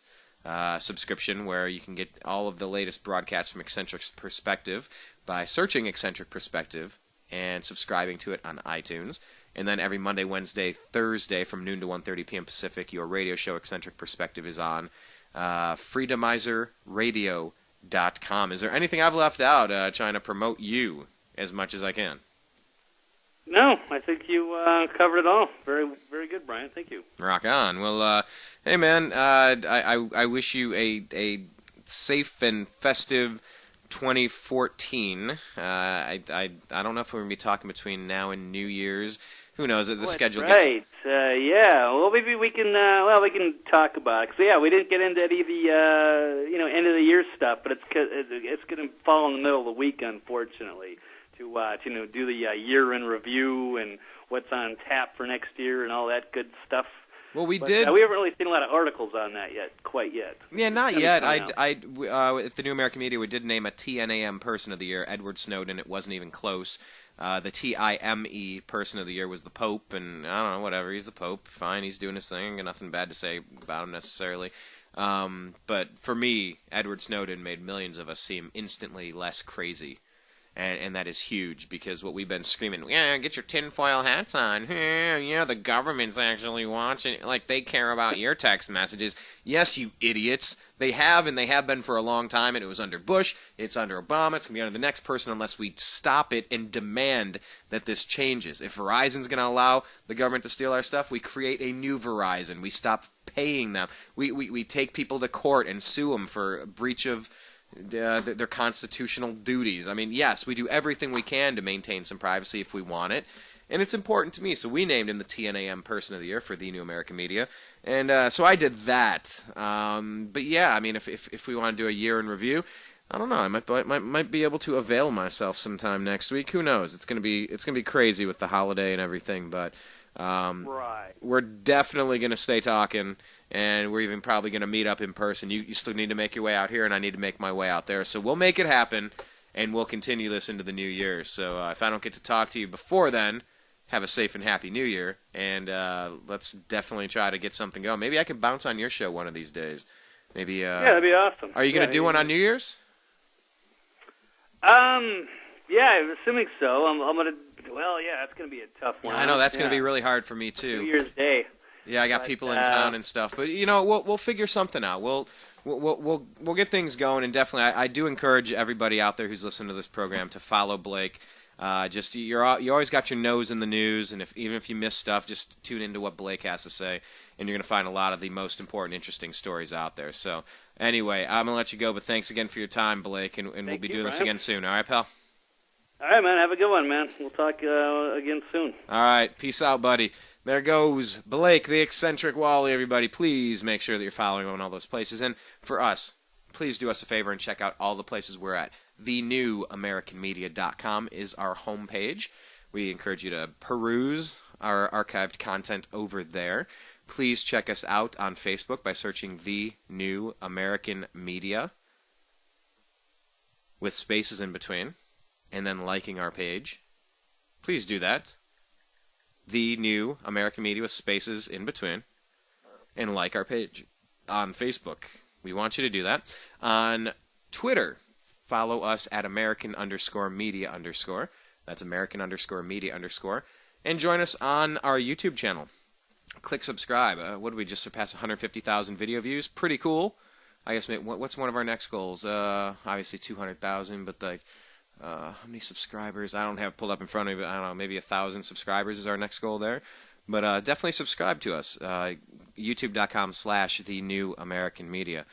subscription, where you can get all of the latest broadcasts from Eccentric's Perspective by searching Eccentric Perspective and subscribing to it on iTunes. And then every Monday, Wednesday, Thursday from noon to 1:30 p.m. Pacific, your radio show Eccentric Perspective is on freedomizerradio.com. Is there anything I've left out trying to promote you as much as I can? No, I think you covered it all. Very, very good, Brian. Thank you. Rock on. Well, hey, man, I wish you a safe and festive 2014. I don't know if we're going to be talking between now and New Year's. Who knows? The schedule gets... Right. Yeah. Well, maybe we can. We can talk about it. 'Cause, yeah, we didn't get into any of the end of the year stuff, but it's going to fall in the middle of the week, unfortunately, to do the year in review and what's on tap for next year and all that good stuff. Well, we haven't really seen a lot of articles on that quite yet. Yeah, not yet. At the New American Media, we did name a TNAM Person of the Year, Edward Snowden. It wasn't even close. The TIME Person of the Year was the Pope, and I don't know, whatever. He's the Pope. Fine, he's doing his thing. Got nothing bad to say about him necessarily. But for me, Edward Snowden made millions of us seem instantly less crazy. And that is huge, because what we've been screaming, yeah, get your tinfoil hats on. The government's actually watching. Like, they care about your text messages. Yes, you idiots. They have, and they have been for a long time, and it was under Bush. It's under Obama. It's going to be under the next person unless we stop it and demand that this changes. If Verizon's going to allow the government to steal our stuff, we create a new Verizon. We stop paying them. We take people to court and sue them for breach of their constitutional duties. I mean, yes, we do everything we can to maintain some privacy if we want it, and it's important to me. So we named him the TNAM Person of the Year for the New American Media, and so I did that. But yeah, I mean, if we want to do a year in review, I don't know. I might be able to avail myself sometime next week. Who knows? It's gonna be crazy with the holiday and everything, but Right. we're definitely gonna stay talking, and we're even probably gonna meet up in person. You still need to make your way out here, and I need to make my way out there. So we'll make it happen, and we'll continue this into the new year. So if I don't get to talk to you before then, have a safe and happy New Year, and let's definitely try to get something going. Maybe I can bounce on your show one of these days. Maybe. Yeah, that'd be awesome. Are you gonna do one on New Year's? Yeah, I'm assuming so. I'm gonna. Well, yeah, that's gonna be a tough one. I know that's gonna be really hard for me too. New Year's Day. Yeah, I got people in town and stuff, but we'll figure something out. We'll get things going, and definitely I do encourage everybody out there who's listening to this program to follow Blake. Just you always got your nose in the news, and even if you miss stuff, just tune into what Blake has to say, and you're gonna find a lot of the most important, interesting stories out there. So anyway, I'm gonna let you go, but thanks again for your time, Blake, and we'll be doing this again soon. All right, pal. All right, man. Have a good one, man. We'll talk again soon. All right. Peace out, buddy. There goes Blake, the eccentric Walley, everybody. Please make sure that you're following him in all those places. And for us, please do us a favor and check out all the places we're at. TheNewAmericanMedia.com is our homepage. We encourage you to peruse our archived content over there. Please check us out on Facebook by searching The New American Media with spaces in between, and then liking our page. Please do that. The New American Media with spaces in between, and like our page on Facebook. We want you to do that. On Twitter, follow us at American_media_. That's American_media_. And join us on our YouTube channel. Click subscribe. What did we just surpass 150,000 video views? Pretty cool. I guess what's one of our next goals? Obviously 200,000, but like, how many subscribers? I don't have it pulled up in front of me, but I don't know, maybe 1,000 subscribers is our next goal there. But definitely subscribe to us. YouTube.com/The New American Media.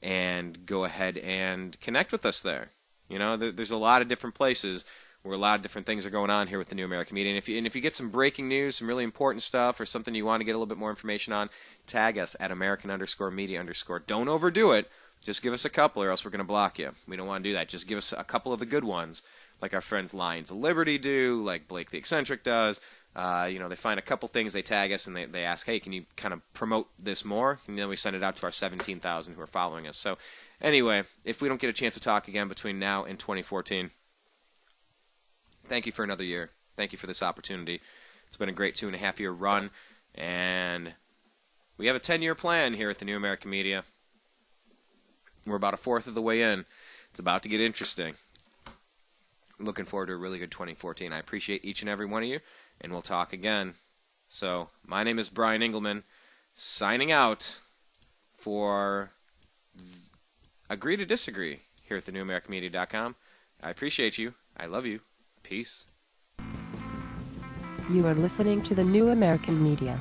And go ahead and connect with us there. There's a lot of different places where a lot of different things are going on here with the New American Media. And if you get some breaking news, some really important stuff, or something you want to get a little bit more information on, tag us at American_media_. Don't overdo it. Just give us a couple, or else we're going to block you. We don't want to do that. Just give us a couple of the good ones, like our friends Lions of Liberty do, like Blake the Eccentric does. They find a couple things, they tag us, and they ask, hey, can you kind of promote this more? And then we send it out to our 17,000 who are following us. So anyway, if we don't get a chance to talk again between now and 2014, thank you for another year. Thank you for this opportunity. It's been a great 2.5-year run, and we have a 10-year plan here at the New American Media. We're about a fourth of the way in. It's about to get interesting. I'm looking forward to a really good 2014. I appreciate each and every one of you, and we'll talk again. So, my name is Brian Engelman, signing out for Agree to Disagree here at thenewamericanmedia.com. I appreciate you. I love you. Peace. You are listening to the New American Media.